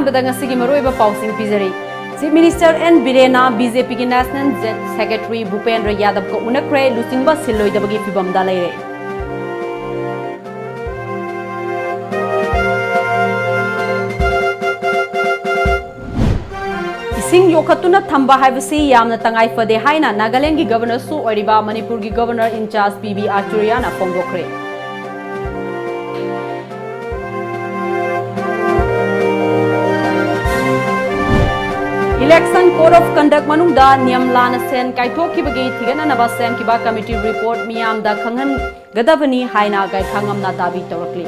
अहानबदा ngasi gi maroiba pausing pizari Chief Minister N Birena BJP ki National Secretary Bhupendra Yadav ko unakre lusingba siloidabagi fibamda leire Sing yokatuna thamba haibasi yamna tangai fade haina Nagaland gi governor su oriba Manipur gi governor in charge PB Archuriana fongdokre Election Code of Conduct manungda niyam lana sen kaithokki bagi thigana naba sem kiba committee report miyam da khanghan gadabani haina gai khangam na dabi tawrakli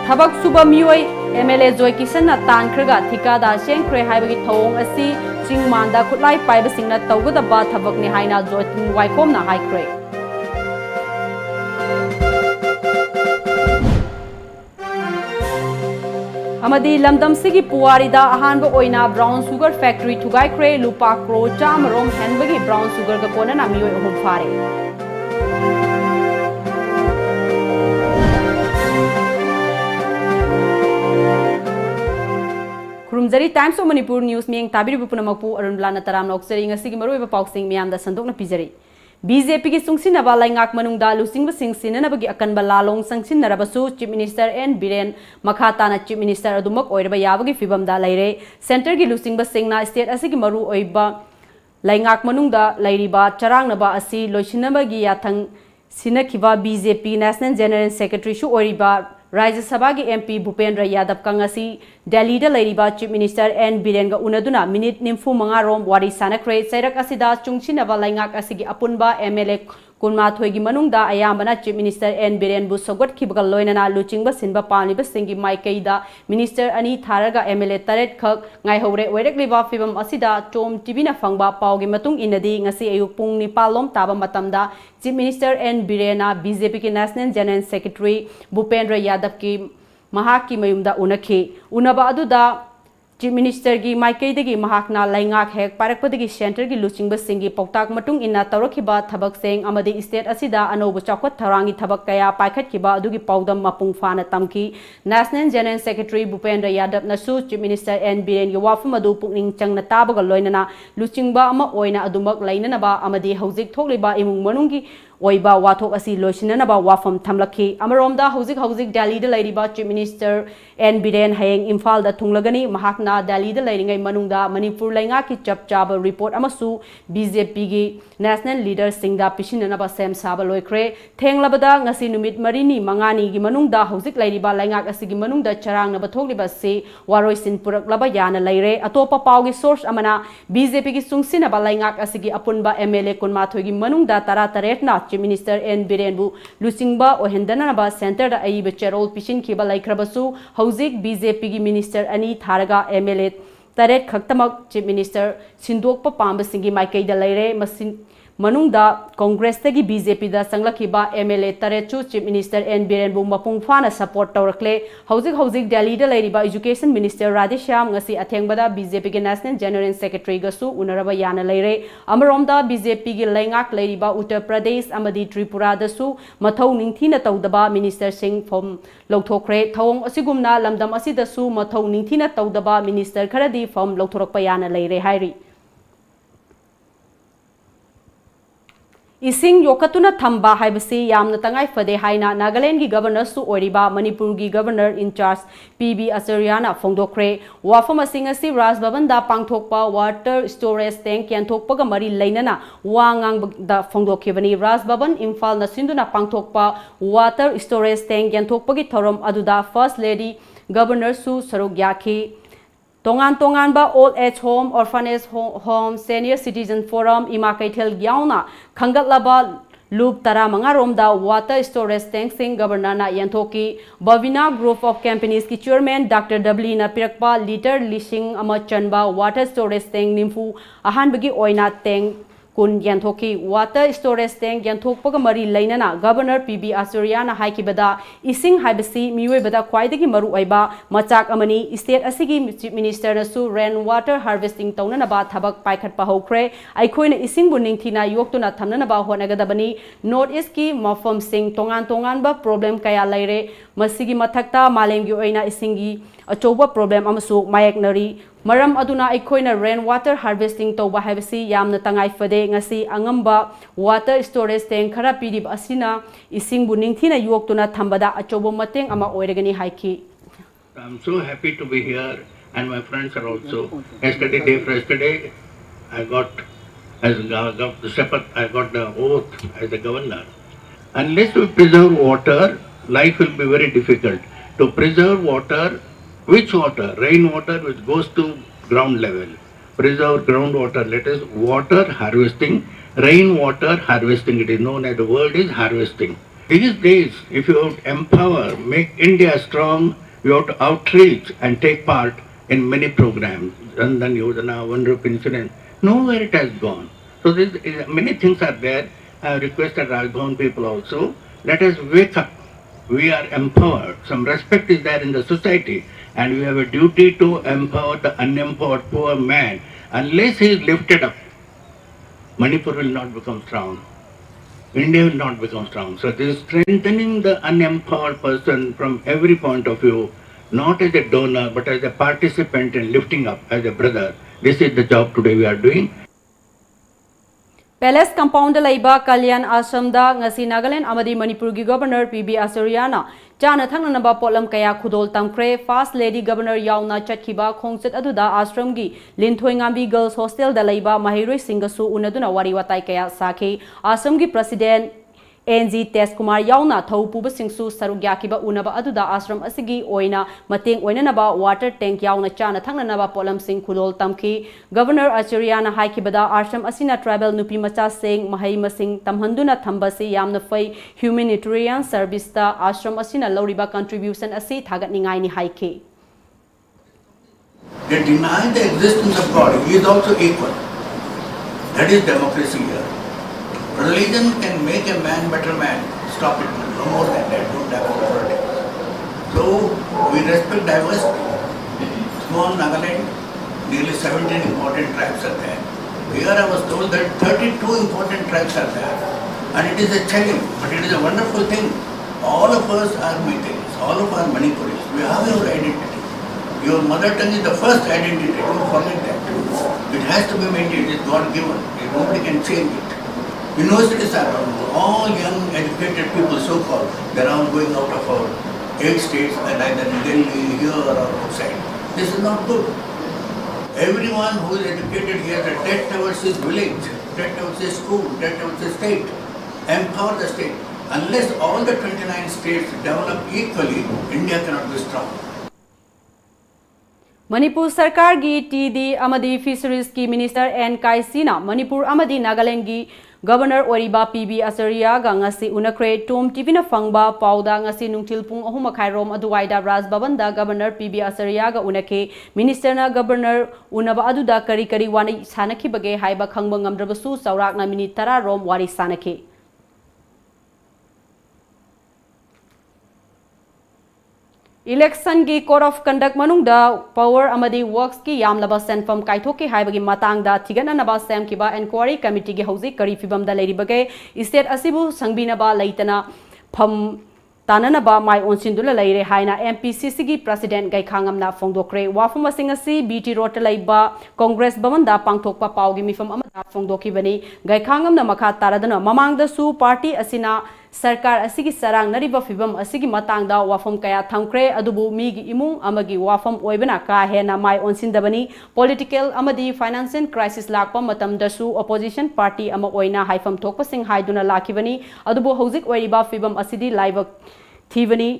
Thabak suba mioi MLA Joy Kisan na tankrga thikada sengkre haibagi thawong asi chingmanda khutlai paiba singna tawgadaba thabak ni haina Joy waikom na haikre Amadi lamdam sigi puwarida ahanba oina brown sugar factory thugai kre lupa kro chamarom henbagi brown sugar ga kona na mioi ohum fare Kurumjari Times of Manipur News miyang tabiri bupunamapu ARUNBALA na taram noksari ngasi gi maroiba pausing miyam da sandok na pizari BJP ki sungsinaba laingak manungda lusingba singsinanabagi akanba lalong sangsinnarabasu Chief Minister N Biren makhata na Chief Minister adumak oiraba yabagi fibamda laire center gi lusingba singna state asigi maru oiba laingak manungda lairiba charangnaba asi loisinabagi yathang sinakhiba BJP National General Secretary shu oiriba Rajya Sabha ki MP Bhupendra Yadav kangasi Delhi da lairiba Chief Minister N Biren ga unaduna minute nimfu manga rom wari sanakre sairak asida chungchinaba laingak asigi apunba MLA kunmathoi gi manungda ayambana Chief Minister N Biren bu sogot khibaga loinana luchingba sinba pamliba singi maikaida Minister ani tharaga MLA taret khak ngai hore oirekliba fibam asida chom TV na fangba pawgi matung inadi ngasi ayuk pung nipalom taba matamda Chief Minister N Birena BJP ki National General Secretary Bhupendra Yadav ki mahak ki mayumda unakhi unaba aduda Chief Minister gi maikaidagi mahakna laingak hek parakpadagi center gi luchingba singi poktak matung inna tawrakhiba thabak seng amadi state asida anobu chakwat tharangi thabak kaya paikhatkiba adugi paudam mapung fana tamki National General Secretary Bhupendra Yadav nasu Chief Minister N Biren gi wafam adu pukning changna tabaga loinana luchingba ama oina adumak lainanaba amadi hojik thokliba imung manungi oiba wathok asi loisinanaba wafam thamlakhi amaromda hojik Delhi da lairiba Chief Minister N Biren hayeng Imphal da thunglagani mahakna Delhi da lairingai manungda Manipur lainga ki chapchaba report amasu BJP gi national leader singda pisinanaba sem saba loikre thenglabada ngasi numit marini mangani gi manungda hojik lairiba lainga asigi manungda charang na bathokliba se waroisin puraklaba yana laire atopa pawgi source amana BJP gi sungsinaba lainga asigi apunba MLA kunmathoi gi manungda tara taretna Chief Minister N Biren bu lusingba ohendanaba center da aiba cherol pisin khiba laikrabasu hojik BJP gi minister ani tharaga MLA taret khaktamak Chief Minister sindokpa pamba singi maikai da laire masin manungda Congress tagi BJP da sanglakhiba MLA tarechu Chief Minister N Biren bu mapung fana support tawrakle hojik Delhi da lairiba Education Minister Radheshyam ngasi athengbada BJP gi National General Secretary ga su unaraba yana laire amaromda BJP gi laingak lairiba Uttar Pradesh amadi Tripura da su mathau ningthina tawdaba Minister Singh from lawthokre thawong asigumna lamdam asida su mathau ningthina tawdaba Minister kharadi from lawthorakpa yana laire hairi Ising yokatuna thamba haibasi yamna tangai fade haina Nagaland gi governor su oriba Manipur gi governor in charge PB Archuriana fongdokre wafam asing asi Raj Bhavan da pangthokpa water storage tank yanthokpa ga mari leinana wangang da fongdokhibani Raj Bhavan Imphal na sinduna pangthokpa water storage tank yanthokpa gi thorom aduda first lady governor su saruk yakhi Tongan ba old age home, orphanage home, senior citizen forum, ima kaithel gyauna khangatlaba loop tara mangarom da water storage tank sing governor na yanthoki Bhavina group of companies ki chairman Dr. W na pirakpa liter lising ama chanba water storage tank nimfu ahan bagi oina tank kun yanthokhi water storage tank yanthokpaga mari lainana governor PB Asaryana haikibada ising haibasi miyoibada khwaidagi maru oiba machak amani state asigi chief minister nasu rain water harvesting taunana ba thabak paikhat pa hokre aikhoina ising bu ningthina yoktuna thamnana ba honagadabani north east ki mafam sing tongan ba problem kaya laire masigi mathakta malemgi oina isingi achoba problem amasu mayaknari maram aduna aikhoina rain water harvesting toba haibasi yamna tangai fade ngasi angamba water storage tank khara pirib asina ising bu ningthina yoktuna thambada achobo mateng ama oiragani haiki. I'm so happy to be here, and my friends are also. Yesterday I got the shepherd, I got the oath as the governor. Unless we preserve water, life will be very difficult. To preserve water, which water? Rainwater which goes to ground level. Preserve groundwater, let us water harvesting, rainwater harvesting, it is known as the word is harvesting. These days, if you empower, make India strong, you have to outreach and take part in many programs. Jandan Yojana, One Rupee Insurance, nowhere it has gone. So many things are there. I have requested Rajbhavan people also, let us wake up. We are empowered. Some respect is there in the society, and we have a duty to empower the unempowered poor man. Unless he is lifted up, Manipur will not become strong. India will not become strong. So this is strengthening the unempowered person from every point of view, not as a donor, but as a participant in lifting up, as a brother. This is the job today we are doing. Palace compound laiba Kalyan Ashamda ngasi Nagaland amadi Manipur gi governor PB Asaryana chana thangnaba potlam kaya khudol tamkre first lady governor yauna chatkiba khongchat aduda ashram gi linthoi ngambi girls hostel da laiba mahiroi singasu unaduna wari watai kaya sakhi ashram gi president NG Test Kumar yauna thau puba singsu sarugya kiba unaba aduda ashram asigi oina mateng oina naba water tank yauna chana thangna naba polam sing khudol tamki governor Acharyana haikibada ashram asina tribal nupi macha sing mahai masing tamhanduna thambasi yamna fai humanitarian service ta ashram asina loriba contribution asi thagat ningai ni haike. They deny the existence of God. He is also equal. That is democracy here. Religion can make a man better man. Stop it. No more than that. Don't have politics. So we respect diversity. Small Nagaland, nearly 17 important tribes are there. Here I was told that 32 important tribes are there. And it is a challenge, but it is a wonderful thing. All of us are Meiteis. All of us are Manipuris. We have our identity. Your mother tongue is the first identity. Don't forget that. It has to be maintained. It is God given. Nobody can change it. Universities are all young educated people, so-called. They are all going out of our 8 states, and either in Delhi, here or outside. This is not good. Everyone who is educated here, the debt towards his village, debt towards his school, debt towards his state. Empower the state. Unless all the 29 states develop equally, India cannot be strong. Manipur Sarkar gi TD amadi Fisheries ki Minister N Kaisina Manipur amadi Nagaland gi Governor Oriba PB Asarya ga ngasi unakre tom TV na fangba pauda ngasi nungtil pung 3:30 rom aduwaida Raj Bhavan da Governor PB Asarya ga unake Minister na Governor unaba aduda kari kari wani sanaki bage haiba khangba ngamdrabasu saurak na minute 10 rom wari sanake. Election ki Code of Conduct manungda Power amadi Works ki yamlaba senfam kaithoki haibagi matangda thigana naba sem kiba inquiry committee gi hauji kari fibam da leiri bage state asibu sangbina ba leitana pham tananaba mai onsindula leire haina MPCC gi president gai khangamna fongdokre wafam asing asi BT road laiba Congress bhavan da pangthokpa paugi mifam amada fongdoki bani gai khangamna makha taradana mamangda su party asina Sarkar asigi sarang nariba fibam asigi matangda wafam kaya thamkre adubu migi imung amagi wafam oibana ka hena mai onsindabani political amadi financial crisis lakpa matamdasu opposition party ama oina haifam thokpasing haiduna lakibani adubu hojik oiriba fibam asidi live thibani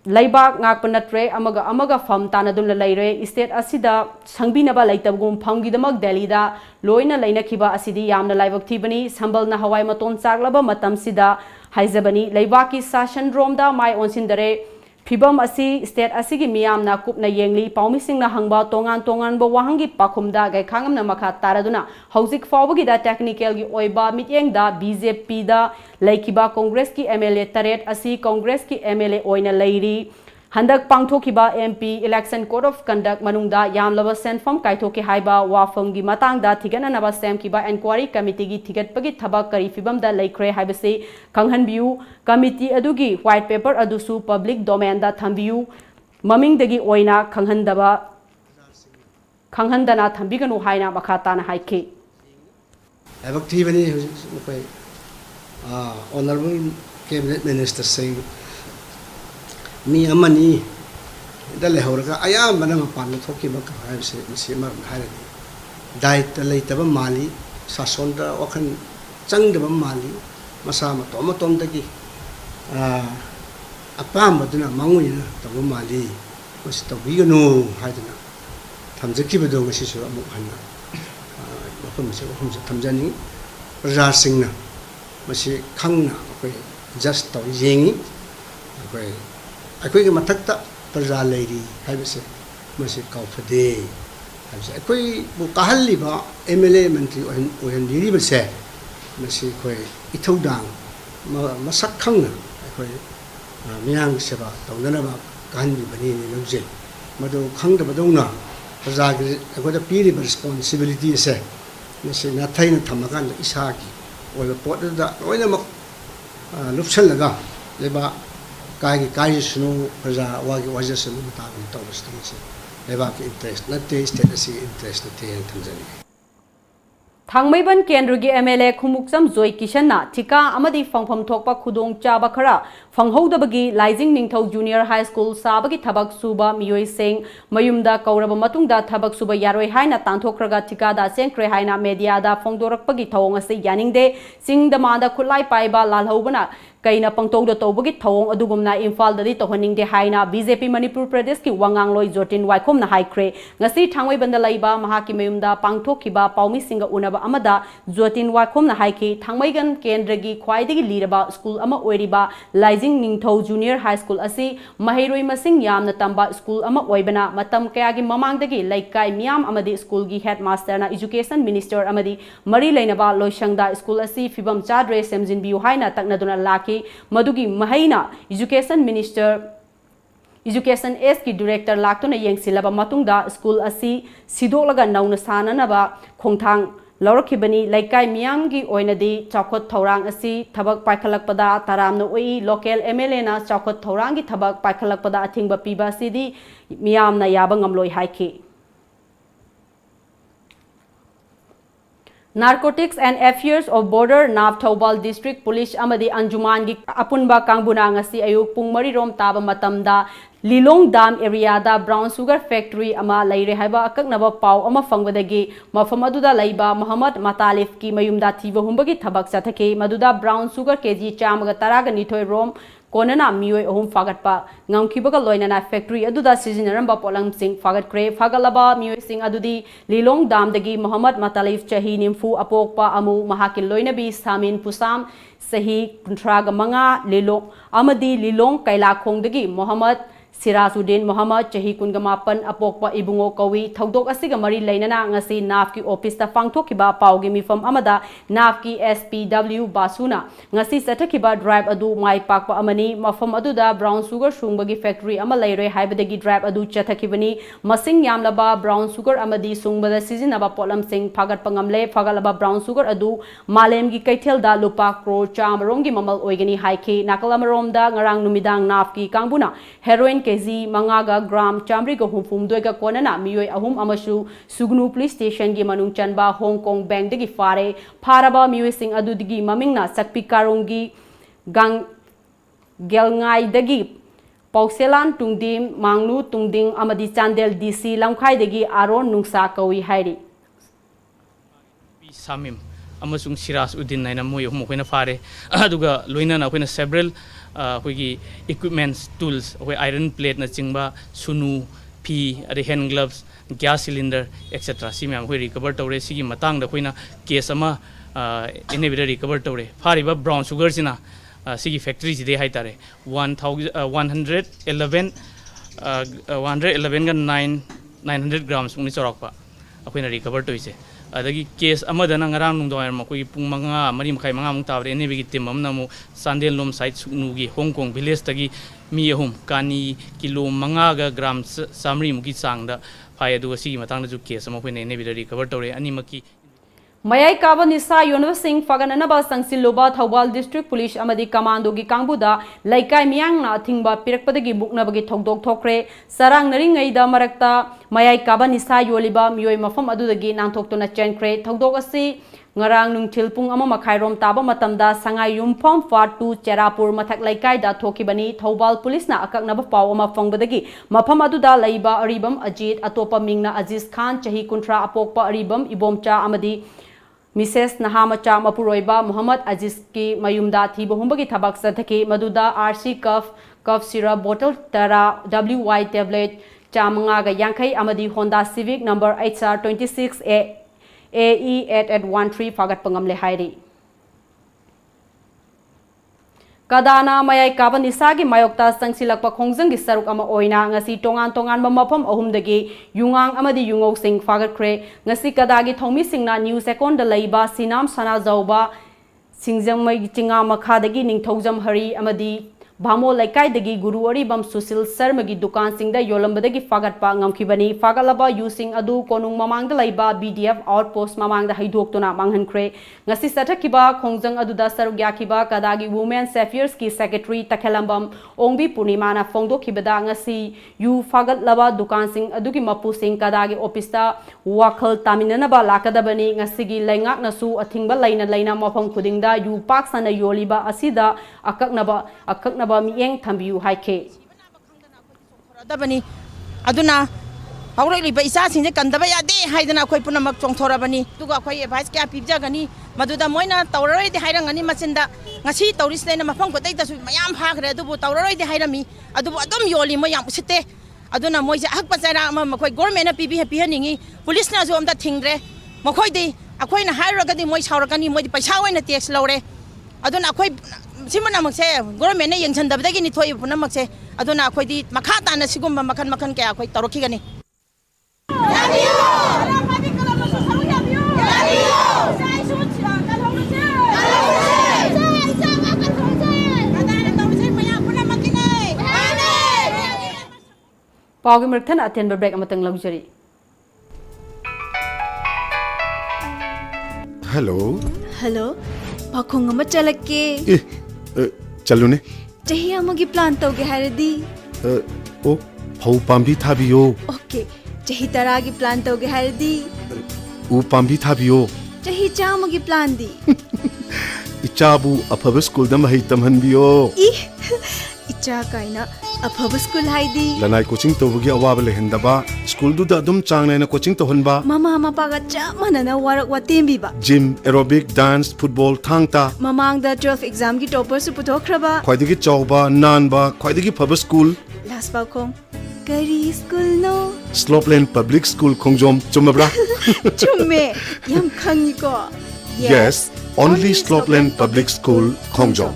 Laibak ngakpanatre amaga fam tanadun laire state asida sangbinaba laitabgum famgidamak Delhi da loina lainakiba asidi yamna laibak thibani sambalna hawai maton chaglaba matam sida haizabani laibaki session rom da mai onsindare Fibam asi state asigi miyamna kupna yengli paumisingna hangba tongan ba wahangi pakhumda gai khangamna makha taraduna hauzik fawbagi da technical gi oiba mityengda BJP da laikiba Congress ki MLA taret asi Congress ki MLA oina leiri Handak pangthokiba MP election code of conduct manungda yamlaba senfam kaithoki haiba wafamgi matangda thigananaba semkiba inquiry committee gi thigatpagi thabak kari fibamda laikre haibase khanghanbiu committee adugi white paper adusu public domain da thambiu mamingdagi oina khanghandana thambiganu haina makhatana haike effectively honorable cabinet minister saying mi amani dale horga ayam mana mapan thoki ba ka se sima hari dait leitaba mali sasonda wakan changdaba mali masa ma tom dagi apam baduna manguina tabu mali mas tabigano hadina thamjaki bado ngasi su amu hanna mafam se thamjani praja singna masi khangna ko just taw yengi ko अकोई के मथक्ता प्रजा लेरी है बसे मसे काउफदे है बसे अकोई वो कहली बा MLA मंत्री ओहन लिरी बसे मसे कोई इथौदांग मसक खंगना अकोई मियांग सेवा तौनना बा कहली बनी ने लौजे मदो खंग बदौना प्रजा के अकोदा पीरी रिस्पांसिबिलिटी से मसे नाथाइन थमगान इसाकी ओल पोटदा ओइना मक लुपसल लगा लेबा kai sunu praja wagi wajah sunu mutabi tawus tingsi leba ki interest na te state si interest na te thamjani Thangmaiban Kendrugi MLA Khumuksam Joy Kishanna Thika amadi phangpham thokpa khudong chaba khara phanghodabagi Laijing Ningthau Junior High School sabagi thabak suba miyoi seng mayumda kauraba matungda thabak suba yaroi haina tanthokraga thika da sengkre haina media da phongdorakpagi thawong ase yaningde singdamanda khulai paiba lalhobana kaina pangtogda tawbagi thawong adugumna Imphal dadi tohaningde haina BJP Manipur Pradesh ki wangangloi Jotin Waikhom na haikre ngasi Thangmaiban da laiba mahaki mayumda pangthokhiba paumi singa unaba amada Jotin Waikhom na haiki Thangmaigan Kendragi khwaidagi liraba school ama oiriba Laijing Ningthau Junior High School asi mahairoi masing yamna tamba school ama oibana matam kayagi mamangdagi laikai miyam amadi school gi headmaster na education minister amadi mari lainaba loisangda school asi fibam chadre semjinbiu haina taknaduna laki madugi mahaina education minister Education S ki director laktuna yengsilaba matungda school asi sidolaga nauna sananaba khongthang laurakhibani laikai miyamgi oinadi chawkhot thorang asi thabak paikhalakpada taramna oi local MLA na chawkhot thorangi thabak paikhalakpada athingba piba sidi miyamna yaba ngamloi haiki Narcotics and Affairs of Border Nav Thobal District Police amadi Anjuman gi apunba kangbuna ngasi ayuk pung 3 rom taba matamda Lilong Dam area da brown sugar factory ama laire haiba akaknaba pau ama fangbadagi mafam aduda laiba Muhammad Matalif ki mayumda thiba humbagi thabak chathake maduda brown sugar kg chamaga taraga nithoi rom konana miyoi ahum fagatpa ngamkibaga loinana factory aduda sizinaramba polang sing fagatkre fagalaba miyoi sing adudi Lilong Dam dagi Muhammad Matalif chahi nimfu apokpa amu mahakil loinabi samin pusam sahi kuntraga manga lilong amadi Lilong Kailakhong dagi Muhammad Sirasuddin Muhammad chahi kungamapan apokpa ibungo kawi thaudok asiga mari lainana ngasi NAF ki office ta pangthokiba paugi mifam amada NAF ki SPW Basuna ngasi sathkiba drive adu mai pakpa amani mafam aduda brown sugar sungbagi factory ama laire haibadagi drive adu chathakibani masing yamlaba brown sugar amadi sungbada sizinaba polam sing phagat pangamle phagalaba brown sugar adu malem gi kaithel da lupa crore chamrom gi mamal oigani haiki nakalamarom da ngarang numidang NAF ki kangbuna heroin kg mangaga gram chamriga humfum doiga konana miyoi ahum amashu sugnu police station gi manung chanba Hong Kong bank dagi fare pharaba miyoi sing adudigi mamingna sakpi karonggi gang gelngai dagi pauselan tungdim mangnu tungding amadi chandel DC lamkhai dagi aron nungsa kawi hairi samim amasung Sirasuddin naina moi hum koina fare aduga loina na koina several hoigi equipments tools hoi iron plate na chingba sunu phi ade hand gloves gas cylinder etc si myam hoi recover tawre sigi matang da koina case ama inevitable recover tawre fariba brown sugar sina सिगी factory सिदे हाई तारे 111 का 900 grams मुनि चौरकपा अखोइना recover तोइसे अदगी केस अमदना ngarang nungdoi मखोइ पुंग मंगा मरी मखाइ मंगा मुंग ताबरे एनेबेगी टीम अमना मु सांदेल लोम साइड सुनुगी हांगकांग विलेज तगी मी अहुम कानी किलो मंगा गा ग्राम सामरी मुकी चांगदा फाय अदु सिगी मतंग जु केस अमखोइने एनेबे रिकवर तोरे अनिमकी Mayai Kaba Nisa Universing Fagananaba Sangsiluba Thawal District Police Amadi Commando gi Kangbuda Laikai Miangna Thingba Pirakpadagi Buknabagi Thogdok Thokre Sarang Naringaida Marakta Mayai Kaba Nisa Yoliba Miyoi Mafam Adudagi Nangthoktona Chenkre Thogdok Asi Ngarang Nungthil Pung Ama Makhairom Taba Matamda Sangai Yumphom Fatu Cherapur Mathak Laikai da Thokibani Thawal Police na Akaknaba Paw Ama Fangbadagi Mafam Aduda Laiba Aribam Ajit Atopa Mingna Aziz Khan Chahi Kuntra Apokpa Aribam Ibomcha Amadi Mrs. Nahamacha Mapuroiba Muhammad Aziz ki mayumda thiba humbagi thabak sathaki maduda RC cough syrup bottle tara WY tablet chamanga ga yankai amadi Honda Civic number HR26 AE8813 fagat pangam le hairi Kadana Mayai Kaba Nisagi Mayokta Sangsilakpa Khongjang gi saruk ama oina ngasi tongan mafam ahumdagi yungang amadi yungok sing fagat kre ngasi kadagi thomi singna news second da leiba sinam sana zawba singjang mai chinga makhadagi ningthogjam hari amadi Bamo Laikai dagi Guru Aribam Susil Sarmagi Dukan Singda Yolambadagi Fagatpa Ngamkibani Fagalaba using Adu Konung Mamang the Laiba BDF outpost Mamang the Haidoktuna Manghan Kre Ngasi Satakiba Khongjang Aduda Sarugyakiba Kadagi Women Affairs ki Secretary Takhelambam Ongbi Purnimana Fongdo Kibada Ngasi Yu Fagat Laba Dukan Sing Adugi Mapu Sing Kadagi Opista Wakal Taminanaba Lakadabani Ngasigi Laingak Nasu Athingba Laina Mafam Kudingda Yu Paksana Yoliba Asida Akaknaba Mieng Tambiu Haike. Dabani Aduna Aureli Baisa Sin Kandabaya de Haidana Koipuna Chongtorabani, Tuga Koy Vice Cap Jagani, Maduda Moina, Tauroi de Hairangani Masinda, Nasi Tauris Lena Mafonko data with Mayam Hagre, Dubu Tauroi de Hairami, Adu Adam Yoli Moyam Site, Aduna Moisa Hakpazara, Makoi Gormana PB Happy Henningi, Police Nazum that Tingre, Mokoi de Akoina Hiragadi Mois Harakani, Moi Pashaw in the TX Lore, Aduna Koi. Simana Maxe, Gorman and Sandabagi Toy Punamaxe, Adona Quidi, Makata and Sigumba Makan Kaya, quite Torokigani. Pagi Merton attend break amatang luxury. Hello. Hello. Pakong ama chalake. चलो ने चाहिए अमगी plan तो के हरदी ओ फौ पाम्बी थाबियो okay चाहिए तरागी plan तो के हरदी उ पाम्बी थाबियो चाहिए चामगी प्लान दी इचाबू अफब स्कूल दम हई तमहनबियो इचा काइना अफब स्कूल हाइदी लनाई कोचिंग तोबगी अवाब लेहंदबा स्कूल दुदा अदुम चांगनायना कोचिंग तोहनबा मामा पागा चा मनना वारक वातेमबीबा जिम एरोबिक डांस फुटबॉल थांगता ममांग द 12 एग्जाम की टॉपर सु पुथोखरबा ख्वाइदगी चौबा नानबा ख्वाइदगी फब स्कूल लास्ट पाखों करी स्कूल नो स्लोपलैंड पब्लिक स्कूल खोंगजोम चुमबरा चुम्मे यम खंगिको yes only Slopeland public school Khongjom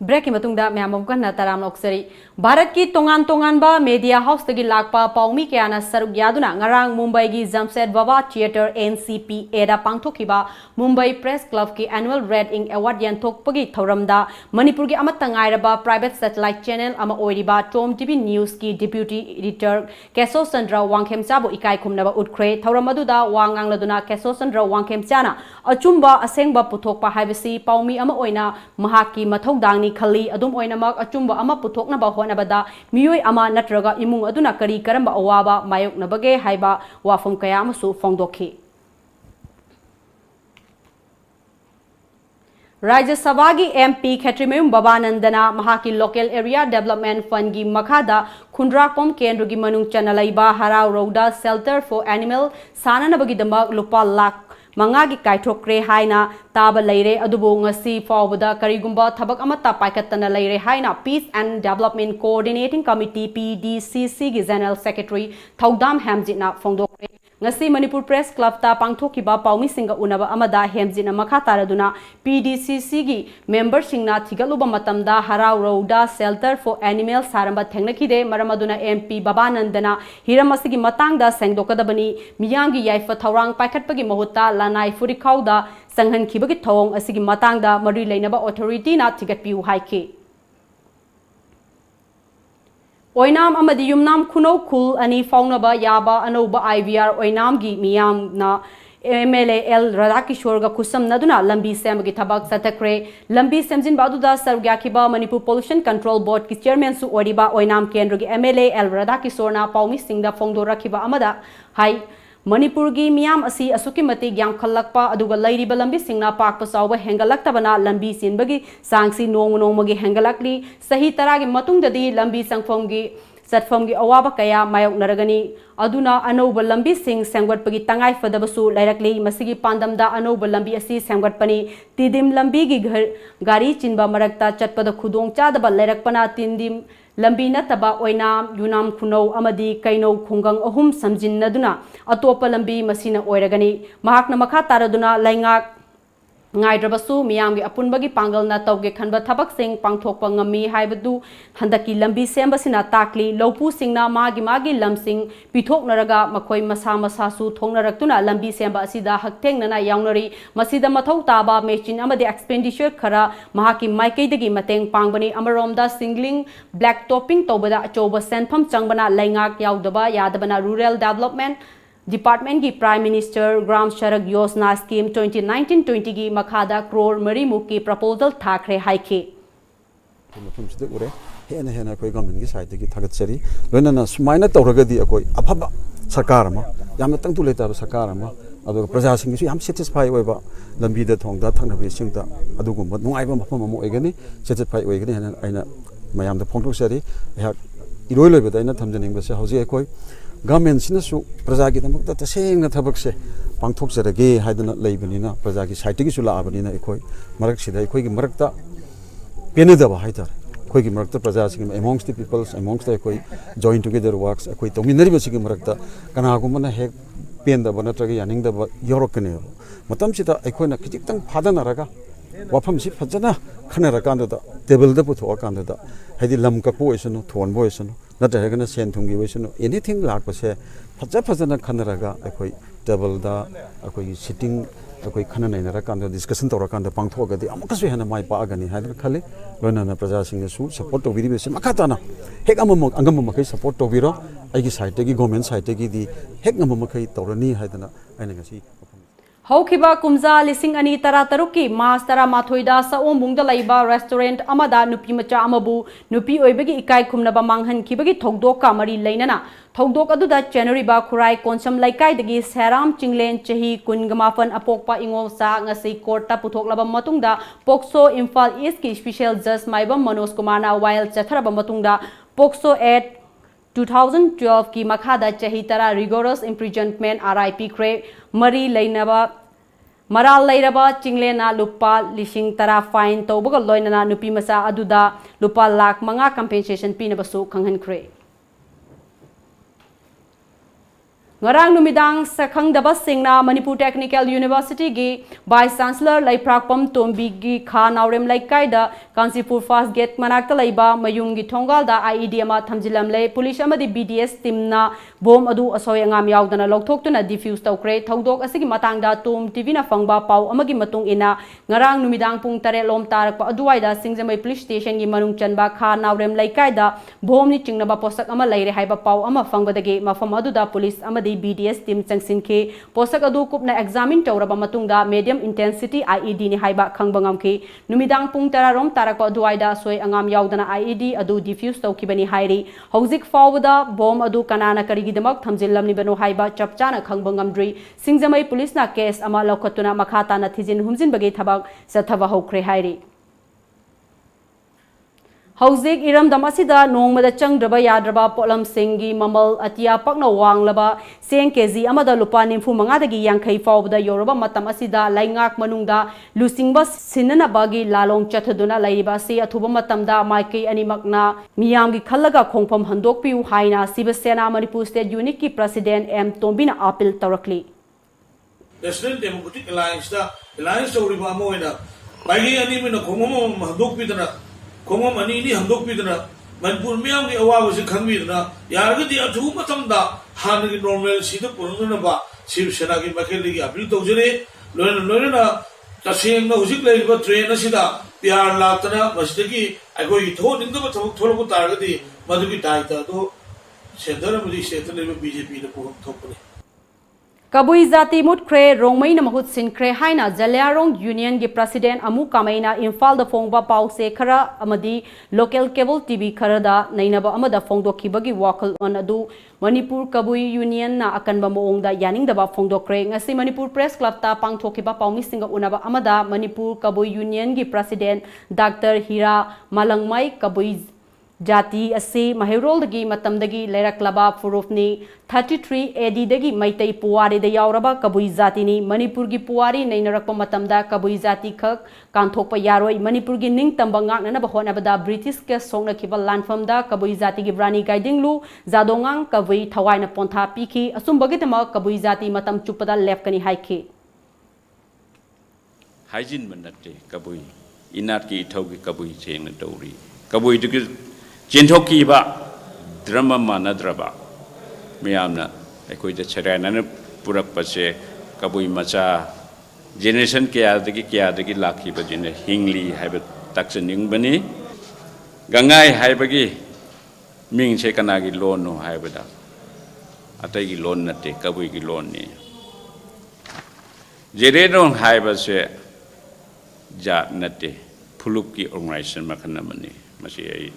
Break matungda myamam kana taram loksari Bharat ki tongan ba media house tagi lakpa paumi kyana saruk yaduna ngarang Mumbai gi Jamshed Baba Theatre NCP era pangthokiba Mumbai Press Club ki annual Red Ink Award yanthok pagi thoramda Manipur gi amatangai raba private satellite channel ama oiriba Tom TV News ki deputy editor Keso Sandra Wangkhemcha bo ikai khumnaba utkre thoramaduda wangang laduna Keso Sandra Wangkhemcha achumba asengba puthokpa haibasi paumi ama oina mahaki mathodangni khali adum oinamak achumba ama puthoknaba honabada miyoi ama natraga imung aduna kari karamba awaba mayoknabage haiba wafam kaya amasu fongdokhi Rajya Sabha gi MP Khetrimayum Babanandana mahaki local area development fund gi makhada Khundrakom Kendra gi manung chanalaiba Harau Roda shelter for animal sananabagi damak lupa lakh Mangagi kaithokre haina taba leire adubu ngasi fawbada karigumba thabak amata paikatana leire haina Peace and Development Coordinating Committee PDCC gi General Secretary Thaudam Hamjitna fongdokre ngasi Manipur Press Club ta pangthokiba paumi singa unaba amada hemjina makha taraduna PDCC gi member singna thigaluba matamda harau roda shelter for animals saramba thengnakide maramaduna MP Babanandana hiramasi gi matangda sengdokadabani miyangi yaifa thawrang paikhatpagi mahutta lanai furikauda sanghan khibagi thawong asigi matangda mari leinaba authority na thigatpiu haike Oinam amadi yumnam kuno kul ani faunaba yaba anoba IVR oinam gi miyam na MLA L Radhakishore ga kusam naduna lambi semagi thabak satakre lambi semjin baduda sargyakiba Manipur Pollution Control Board ki chairman su oriba oinam kendra gi MLA L Radhakishore na paumi singda fongdorakiba amada hai Manipur gi miyam asi asuki mati gyam khallakpa aduga lairiba lambi singna pakpa sawa hengalaktabana lambi sinbagi sangsi nongmagi hengalakli sahi taragi matungdadi lambi sangfomgi satfomgi awaba kaya mayok naragani aduna anoba lambi sing sangwatpagi tangai fadabasu lairakli masigi pandamda anoba lambi asi sangwatpani tidim lambi gi gari chinba marakta chatpada khudong chadaba lairakpana tindim lambi nataba oinam yunam kuno amadi kaino khungang ahum samjinnaduna atopa lambi masina oiragani mahakna makha taraduna laingak ngaidrabasu miyamgi apunbagi pangalna tawge khanba thabak sing pangthokpa ngami haibadu handaki lambi sembasina takli lopu singna magi lamsing pithoknaraga makhoi masa su thongnaraktuna lambi semba asida haktengnana yaunari masida mathau taba mechin amadi expenditure khara mahaki maikeidagi mateng pangbani amaromda singling black topping tobada achoba senpham changbana laingak yaudaba yadabana rural development Department ki Prime Minister Gram Sharak Yosna Scheme 2019-20 ki makhada crore mari muki proposal thakre haike mafum sida ure hena koi government ki side ki thagat chari loinana sumaina tawragadi akoi afaba sarkar ma yamna tangtu leta sarkar ma adu praja sing su yam satisfy oiba lambi da thongda thangnabi singda adugumba nungaiba mafum mo egani satisfy oigani hena aina mayam da phongthok sari ya iroi loibada aina thamjaning ba se hauji akoi government sinasu praja ki damakta tasengna thabak se pangthok jarage haidana leibanina praja ki site ki sula abanina ekoi marak sida ekoi ki marakta penedaba haidar ekoi ki marakta praja sing amongst the peoples amongst the ekoi join together works ekoi tominari basigi marakta kana gumana hek pendaba natragi yaning daba yorokne matam sida ekoi na kijitang phadanaraga wafam si phajana khanara kandada table da putho kandada haidi lam ka po isanu thon bo isanu natragana sen thungi isanu anything lak pase phajana khanaraga ekoi table da ekoi sitting ekoi khana nainara kanda discussion tora kanda pangtho gadi amakasu hena mai pa agani haidra khale loina na praja sing su support to biri bese makata na hek amam angam makai support to biro aigi side gi government side gi di hek amam makai torani haidana aina ngasi Haukiba kumza lising ani tara taruki mas tara mathoida sa ombungda laiba restaurant amada nupi macha amabu nupi oibagi ikai khumnaba manghan kibagi thogdok ka mari leinana thogdok aduda January ba khurai konsam laikai dagi Seram Chinglen chahi kungamapan apokpa ingol sa ngasi court ta puthoklaba matungda Pokso Imphal East ki special judge maibam Manoj Kumar na while chatharaba matungda Pokso at 2012 ki makhada chahi tara rigorous imprisonment RIP kre mari leinaba maral leiraba Chinglena lupa lising tara fine tawbaga loinana nupi masa aduda lupa lakh manga compensation pinabasu khanghan kre ngarang numidang sakhang daba singna Manipur Technical University gi Vice Chancellor Laiprakpam Tombi gi kha naurem laikai da Kansipur Fast Gate manakta laiba mayung gi thongal da IED ama thamjilam le police amadi BDS team na bom adu asoi angam yaudana lokthok tuna diffuse tawkre thodok asigi matangda Tom TV na fangba pau amagi matung ina ngarang numidang pung tare lom tarakpa aduwai da Singjamai police station gi manung chanba kha naurem laikai da bom ni chingnaba posak ama laire haiba pau ama fangbadagi mafam adu da police amadi BDS team changsin ke posak adu kupna examine tawraba matungda medium intensity IED ni haiba khangbangam ke numidang pung tara rom tarakpa aduwaida soi angam yaudana IED adu diffuse tawkibani hairi hauzik fawda bom adu kanana karigi demak thamjillamni bano haiba chapchana khangbangamdri Singjamai police na case ama lokhatuna makhata na thijin humjin bagi thabak sathaba hokre hairi Hauzik iramdam asida nongmada changdraba yadraba polam singi mamal atia pakna wanglaba seng kg amada lupa nimfu mangadagi yangkai fawbada yoraba matam asida laingak manungda lusingba sinana bagi lalong chathaduna laiba se athuba matamda maikai animakna miyamgi khallaga khongpham handokpiu haina Sivasena Manipur State Unit ki President M Tombina appeal tawrakli. National Democratic Alliance tawriba amoina bagi ani mina khongom handokpidana khongom ani ni handokpidana Manipur miyam gi awabasi khangbidana yaragadi athu matamda hanagi normal sida purunna ba Sivasena gi makheli gi appeal tawjare loina taseng na hujik leiba train asida pyar latana masdagi agoi tho nindaba thok tholoku taragadi madugi daita do center mudi state level BJP na pohon thopani. Kabui Zati Mutkre Rongmai na mahut sinkre haina Jalyarong Union gi President Amu Kamaina Imphal da Fongba Pause khara amadi local cable TV khara da nainaba amada Fongdokhi bagi wakal on adu Manipur Kabui Union na akanba moong da yaning daba Fongdokre ngasi Manipur Press Club ta pangthokiba paumi singa unaba amada Manipur Kabui Union gi President Dr. Hira Malangmai Kabui Jati asi Mahirol dagi matamdagi Leraklaba Furufni 33 AD dagi Maitai Puwari da yauraba Kabui Jati ni Manipur gi Puwari nainarakpa matamda Kabui Jati khak kanthokpa yaroi Manipur gi ning tamba ngakna ba honabada British ke songna kiba lanfamda Kabui Jati gi brani guiding lu zadongang Kabui thawaina pontha pikhi asumbagi tama Kabui Jati matam chupada lefkani haiki Hajin manate Kabui inat ki thogi Kabui cheng dori Kabui digi Jintoki ba drama manadraba miyamna ekoi da charana purak pase kabui macha generation kya dagi lakhi bajine hingli haiba taksaning bani gangai haibagi ming che kanagi loan no haibada atai gi loan nate kabui gi loan ni jeredong haiba se ja nate phuluk ki organization makhana mani masi ai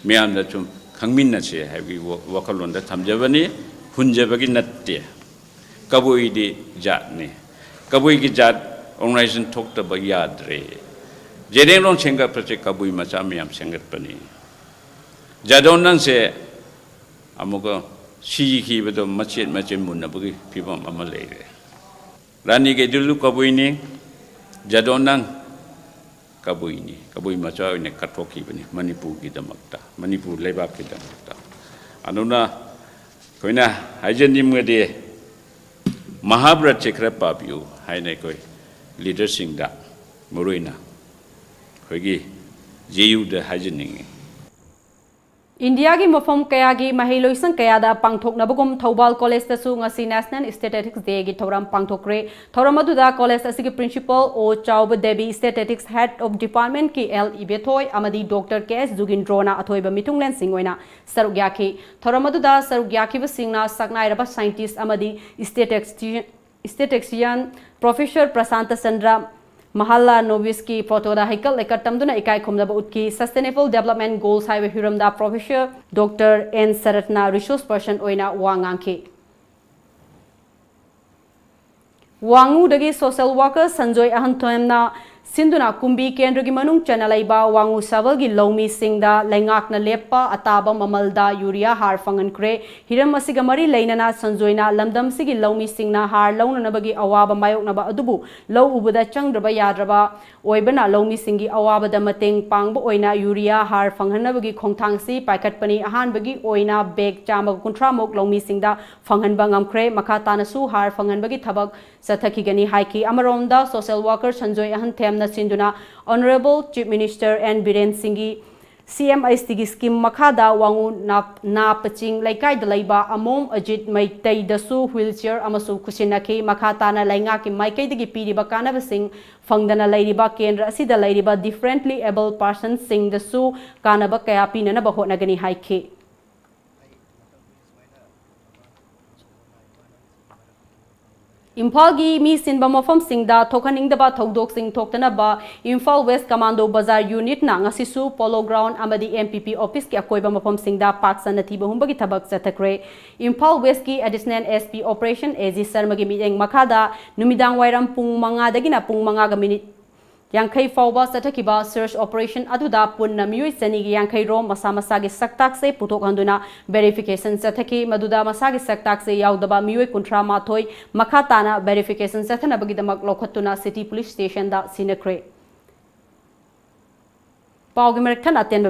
Miam da chum khangmin na che habi wakalon da thamjabani hunjabagi natte kabui di jat ni kabui gi jat organization thok ta ba yadre jedeng long chenga project kabui macha miam sengat pani jadon nang se amugo si ki bedo machet mun na bugi pibam amale rani ge dulu kabui ni jadon nang Kabui ni kabui macha ne kathoki bani Manipur ki damakta Manipur lebak ki damakta anuna koina haijenim ngade mahabrat chekra pabiu haine koi leader singda muruina koigi jiu de haijening India gi mafam kaya gi mahiloisang kaya da pangthok nabagum Thobal College tasu ngasi National Statistics Day gi thoram pangthokre thoram aduda college asigi principal O Chauba Devi Statistics Head of Department ki L Ibethoi amadi Dr. KS Jugindrona athoiba mitunglen singoina sarugya ki thoram aduda sarugya ki basingna saknai raba scientist amadi statistician Professor Prasanta Chandra Mahalla Noviski Protoda Haikal Lekatamduna Ikai Kumdaba Utki Sustainable Development Goals Highway Hiramda Professor Dr. N. Saratna Resource Person Oina Wangangki Wangu Dagi Social Worker Sanjoy Ahantoemna Sinduna Kumbi Kendra Manung Chanalaiba Wangu Savalgi Lomi Singda Langakna Lepa Ataba Mamalda Uria Har Fangan Kre Hiram Masigamari Lainana Sanjoina Lamdam Sigi Lomi Singna Har Lona Nabagi Awaba Mayok Naba Adubu Low Ubuda Changraba Yadraba Oibana Lomi Singi Awaba Damateng Pangbo Oina Uria Har Fanganabagi Kongtangsi Paikat Pani Ahan Bagi Oina Beg Chama Kuntramok Lomi Singda Fangan Bangam Kre Makatanasu Har Fangan Bagi Tabak Sathakigani Haiki Amaronda Social Worker Sanjoy Ahan Tem Sinduna Honorable Chief Minister N. Biren Singhi CMISTG scheme Makada Wangu na Paching Laikai Dalaiba Amom Ajit Maitai Dasu wheelchair Amasu Kushinaki Makatana Laingaki Maikai Digi Piriba Kanabasing Fangdana Ladiba Kendra Sida Ladiba differently able persons sing the Su Kanaba Kayapi Nanabahot Nagani Haiki. Imphal gi mi sinba mafam singda thokaning daba thodok sing thoktana ba Imphal West Commando Bazar Unit na ngasisu Polo Ground amadi MPP office ki akoiba mafam singda paksana thiba humbagi thabak chathakre Imphal West ki additional SP operation AG Sarma gi mieng makada numidang wairam pung manga dagina pung manga ga minute Yankai Fauba Satakiba search operation Aduda Punna Mui Senigi Yankai Rom Masa Masagi Saktakse Putok Anduna verification Sataki Maduda Masagi Saktakse Yaudaba Mui Kuntra Matoi Makatana verification Satana Bagidamak Lokatuna City Police Station da Sinakre. Gitam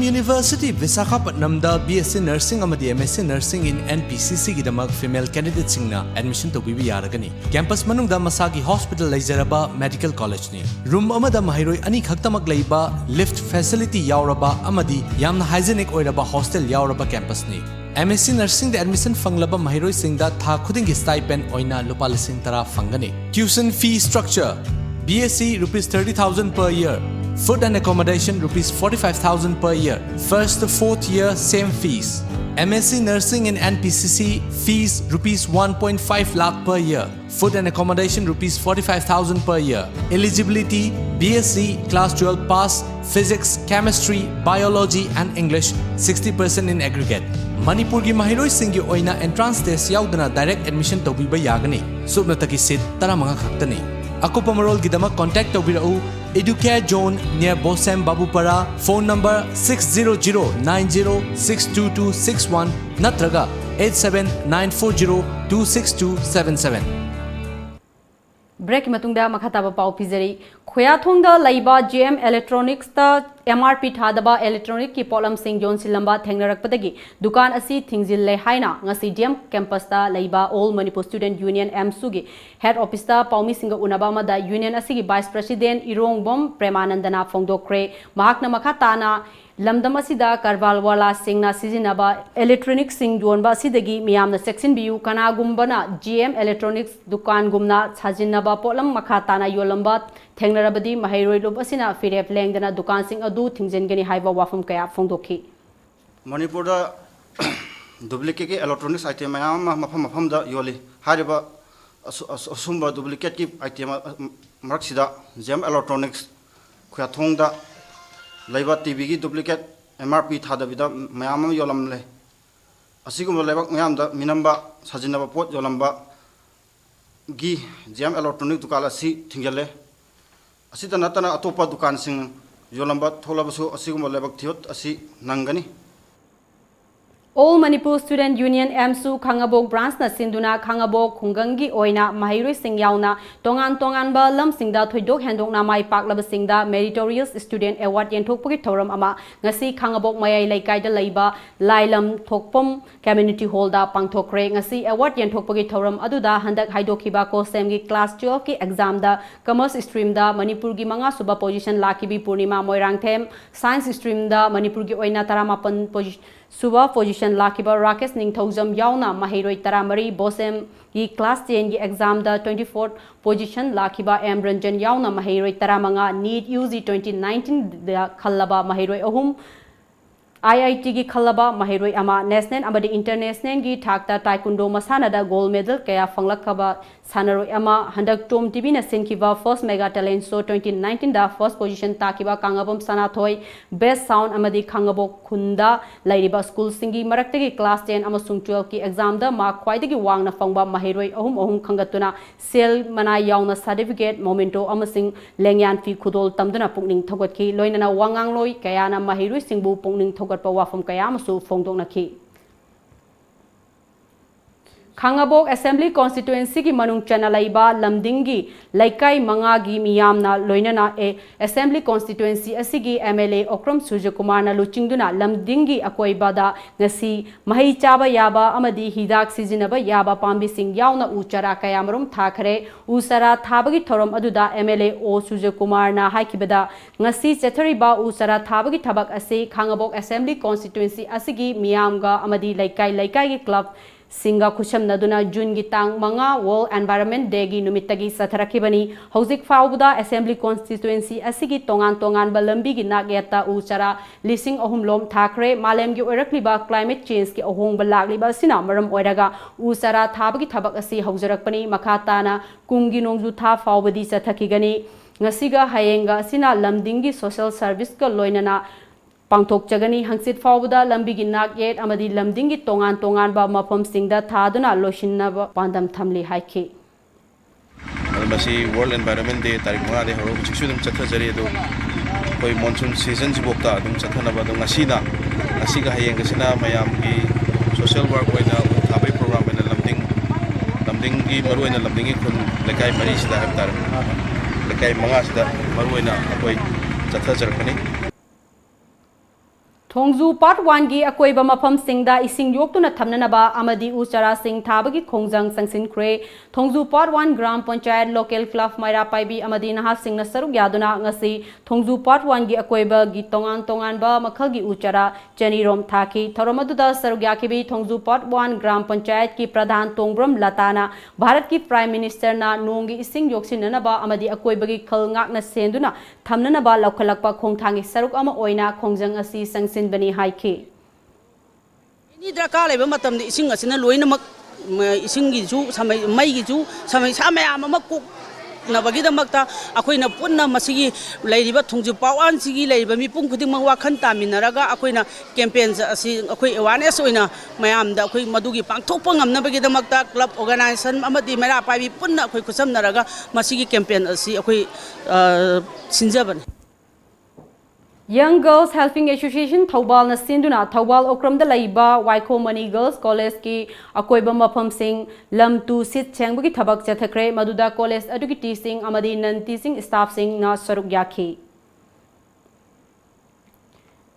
University Visakhapatnam da BSc Nursing amadi MSc Nursing in NPCC gidamak female candidate singna admission to bibi yaragani. Campus manungda masagi hospital leizaraba medical college ni. Room amada mahiroi ani khaktamak leiba lift facility yauraba amadi yamna hygienic oiraba hostel yauraba campus ni. MSc Nursing the admission fanglaba mahiroi singda tha khudingi stipend oina lupa lising tara fangani. Tuition fee structure BSc rupees 30,000 per year. Food and accommodation rupees 45,000 per year. First to fourth year same fees. MSc Nursing in NPCC fees rupees 1.5 lakh per year. Food and accommodation rupees 45,000 per year. Eligibility BSc class 12 pass physics, chemistry, biology and English 60% in aggregate. Manipur gi mahiroi singi oina entrance test yaudana direct admission tobiba yagani. Subnataki seat taramanga khaktani. Akupa marol gidama contact tobirau Educare Zone near Bosem Babupara. Phone number 60090622261 natraga 87940262277. Break matungda makhataba pau pizari khoyathongda laiba GM Electronics ta MRP thadaba electronic ki polam sing John Silamba thengnarakpadagi dukan asi thingzil le haina ngasi GM campus ta laiba All Manipur Student Union MSU gi head office ta Paumi Singa Unabama da union asi gi vice president Irongbom Premanandana Fongdokre mahakna makhatana lamdam asida karbalwala singna sizinaba electronic sing jonba sidagi miyamna section biu kana gumbana GM Electronics dukan gumna sajinaba polam makhatana yolamba thengnarabadi mahairoi lob asina firep lengdana dukan sing adu thingjen haiba wafam kaya fongdokhi Manipur da duplicate electronics item mafam da yoli hariba asumba duplicate ki item marsida GM Electronics khuyathong da Laiba TV ki duplicate MRP thadabida mayam yolam le asigum laibak mayam da minamba sajinaba pot yolamba gi GM Electronic dukan asi thingale asita natana atopa dukan sing yolamba tholabasu asigum laibak thiot asi nangani All Manipur Student Union MSU Khangabok branch na sinduna Khangabok khungangi oina mahiroi sing yauna tongan ba lam singda thoidok hendok na mai paklaba singda meritorious student award yenthokpagi thoram ama ngasi Khangabok mayai laikai da leiba lailam thokpom community hall da pangthokre ngasi award yenthokpagi thoram aduda handak haidokhiba ko semgi class 12 ki exam da commerce stream da Manipur gi manga suba position lakibi Purnima Moirangthem science stream da Manipur gi oina 18 position Suba position lakiba Rakesh Ningthaujam yauna mahiroi taramari Bosem gi class 10 gi exam da 24th position lakiba M Ranjan yauna mahiroi taramanga NEET UG 2019 da khallaba mahiroi ahum IIT gi khallaba mahiroi ama national amadi international gi thakta taekwondo masana da gold medal kaya fanglakaba sanaroi ama handak tom TV na senkiba first mega talent show 2019 da first position takiba kangabam sanathoi best sound amadi khangabok khunda lairiba school singi maraktagi class 10 amasung 12 ki exam da mark khwaidagi wangna fangba mahiroi ahum khangatuna sel mana yauna certificate momento amasing lengyan fi khudol tamduna pungning thogatki loinana wangang loi kayana mahiroi singbu pungning thogatpa wafam kaya masu fongdoknaki Khangabok Assembly Constituency ki manung chana laiba lamdingi laikai manga gi miyamna loinana Assembly Constituency asigi MLA Okram Surjakumar na luchingduna lamdingi akoibada ngasi mahi chaba yaba amadi hidak sizinaba yaba pambi sing yauna uchara kayamarum thakare usara thabagi thorom aduda MLA O Surjakumar na haikibada ngasi chethariba usara thabagi thabak ase Khangabok Assembly Constituency asigi miyamga amadi laikai gi club Singa Kusham Naduna June Gitang Manga World Environment Day gi numitagi satharakibani Hauzik Faubuda Assembly Constituency asigi tongan balambi gi nagyata uchara lising ohum lom thakre malem gi oirakliba climate change ki ohong balagliba sina maram oiraga usara thabagi thabak asi haujarakpani makhatana kumgi nongju tha faubadi sathakigani ngasiga hayenga sina lamdingi social service ka loinana Pangthok Chagani Hangsit Faubuda Lambigi Nak Yet Amadi Lamdingi Tongan ba Mapam Singda Thaduna Loshinna Pandam Thamli Haiki World Environment Day तारीख 5 दे हरो चिक्सु दम चथजरी दो कोई monsoon season जिबोक्ता दम चथनबा दम ngasiga hayeng gasina mayam gi social work oina thabai program ena lamding gi maruina lamding gi khun lekai mari sida habtar lekai manga sida maruina akoi chathajarkani Thongzu Part 1 gi akoiba mafam singda ising yoktuna thamnanaba amadi uchara sing thabagi khongjang sangsin kre Thongzu Part 1 Gram Panchayat Local Club Maira Paibi amadi naha singna saruk yaduna ngasi Thongzu Part 1 gi akoiba gi tongan ba makhal gi uchara chani rom thaki thoromaduda saruk yakibi Thongzu Part 1 Gram Panchayat ki Pradhan Tongbram Latana Bharat ki Prime Minister na nongi ising yoksinanaba amadi akoiba gi khalngak na senduna thamnanaba laukhalakpa khongthangi saruk ama oina khongjang asi sangsin bani haike ini draka leba matam ni ising asina loina mak ising gi ju samai mai gi ju samai samaya ma ku na bagi da makta akoina punna masigi leiriba thongju pawan sigi leiriba mi pung khuding ma wakhan ta minaraga akoina campaign asi akoi awareness oina mayam da akoi madugi pangthokpa ngamna bagi da makta club organization amadi mera paibi punna akoi khusam naraga masigi campaign asi akoi sinjaban Young Girls Helping Association Thobal na sinduna Thobal okram da laiba Waiko Mani Girls College ki akoiba mafam sing lam tu sit chengbugi thabak chathakre maduda college adugi teaching amadi non teaching staff sing na saruk yakhi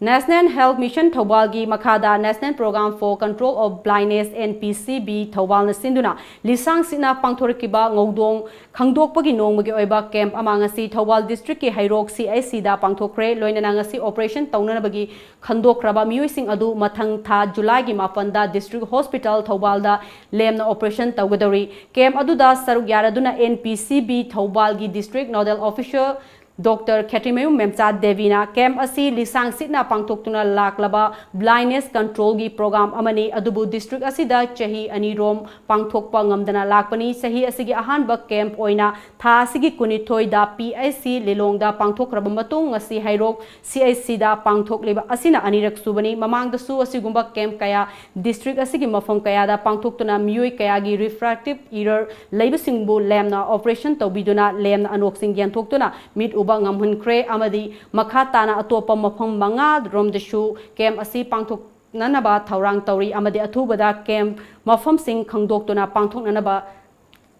National Health Mission Thobal gi makhada National Program for Control of Blindness NPCB Thobal na sinduna lisang sina pangthorkiba ngodong khangdokpagi nongmagi oiba camp amangasi Thobal district ki hairok CIC da pangthokre loinana ngasi operation taunanabagi khandokraba miyoising adu mathang tha July gi mapanda district hospital Thobal da lemna operation tawgadori camp adu da saruk yaraduna NPCB Thobal gi district nodal officer Dr. Ketimayu Memcha Devina camp asi lisang sitna pangtoktuna laklaba blindness control gi program amani adubu district asida chahi ani rom pangthokpa ngamdana lakpani sahi asigi ahanba camp oina tha asigi kunithoi da PIC lelong da pangthokraba matung ngasi hairok CIC da pangthok leba asina anirak subani mamang da su asigumba camp kaya district asigi mafam kaya da pangthoktuna miyoi kaya gi refractive error leibasingbu lemna operation tobiduna lemna anoksing yantoktuna mit ngam kre amadi makhatana atopa mafam manga rom deshu kem asi pangthok nanaba thaurang tauri amadi athubada kem mafam sing khangdoktuna pangthok nanaba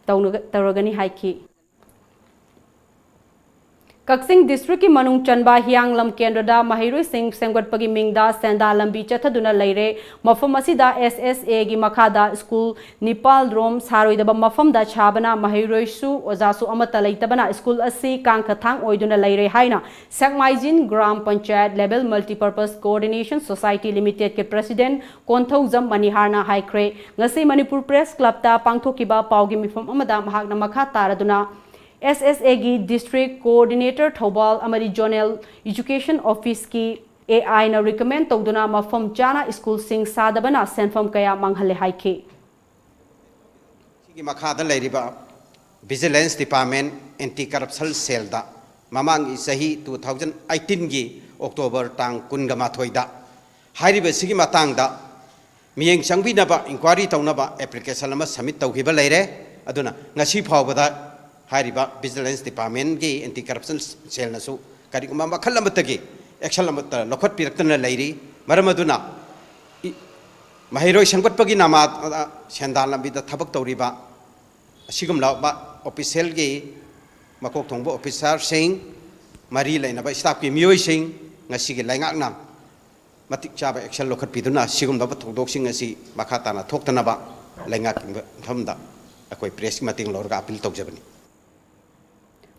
tauragani haiki Kaksing district ki manung chanba hiang lam kendra da mahiroi sing semgatpagi mingda senda lambi chathaduna leire mafam asida SSA gi makhada school Nepal rom saroi da mafam da chabana mahiroi su ojasu amata leitabana school asi kangkhathang oiduna leire haina Sakmaijin Gram Panchayat Level Multipurpose Coordination Society Limited ke president Konthaujam Maniharna haikre ngasi Manipur Press Club ta pangthokiba paugi mifam amada mahakna makha taraduna SSA gi District Coordinator Thobal amadi Zonal Education Office ki AI na recommend tawduna mafam chana school sing sadabana senfam kaya manghale haike sigi makhada leiriba Vigilance Department Anti Corruption Cell da mamang isahi 2018 gi October tang kungamathoi da hairiba sigi matang da miyeng changbinaba inquiry tawnaba application ama submit tawhiba leire aduna ngasi phawbada Hariba Vigilance Department ki Anti Corruption Cell nasu kariguma makhalambatagi action lamata lokhot piraktana leiri maramaduna mahiroi sangpatpagi nama sendal lambida thabak tawriba asigum laba official ki makok thongbo officer sing mari lainaba staff ki miyoi sing ngasi ki laingakna matik chaba action lokhot piduna sigum laba thongdok sing asi makhatana thoktanaba laingak thamda akoi press mating lorga appeal tawjabani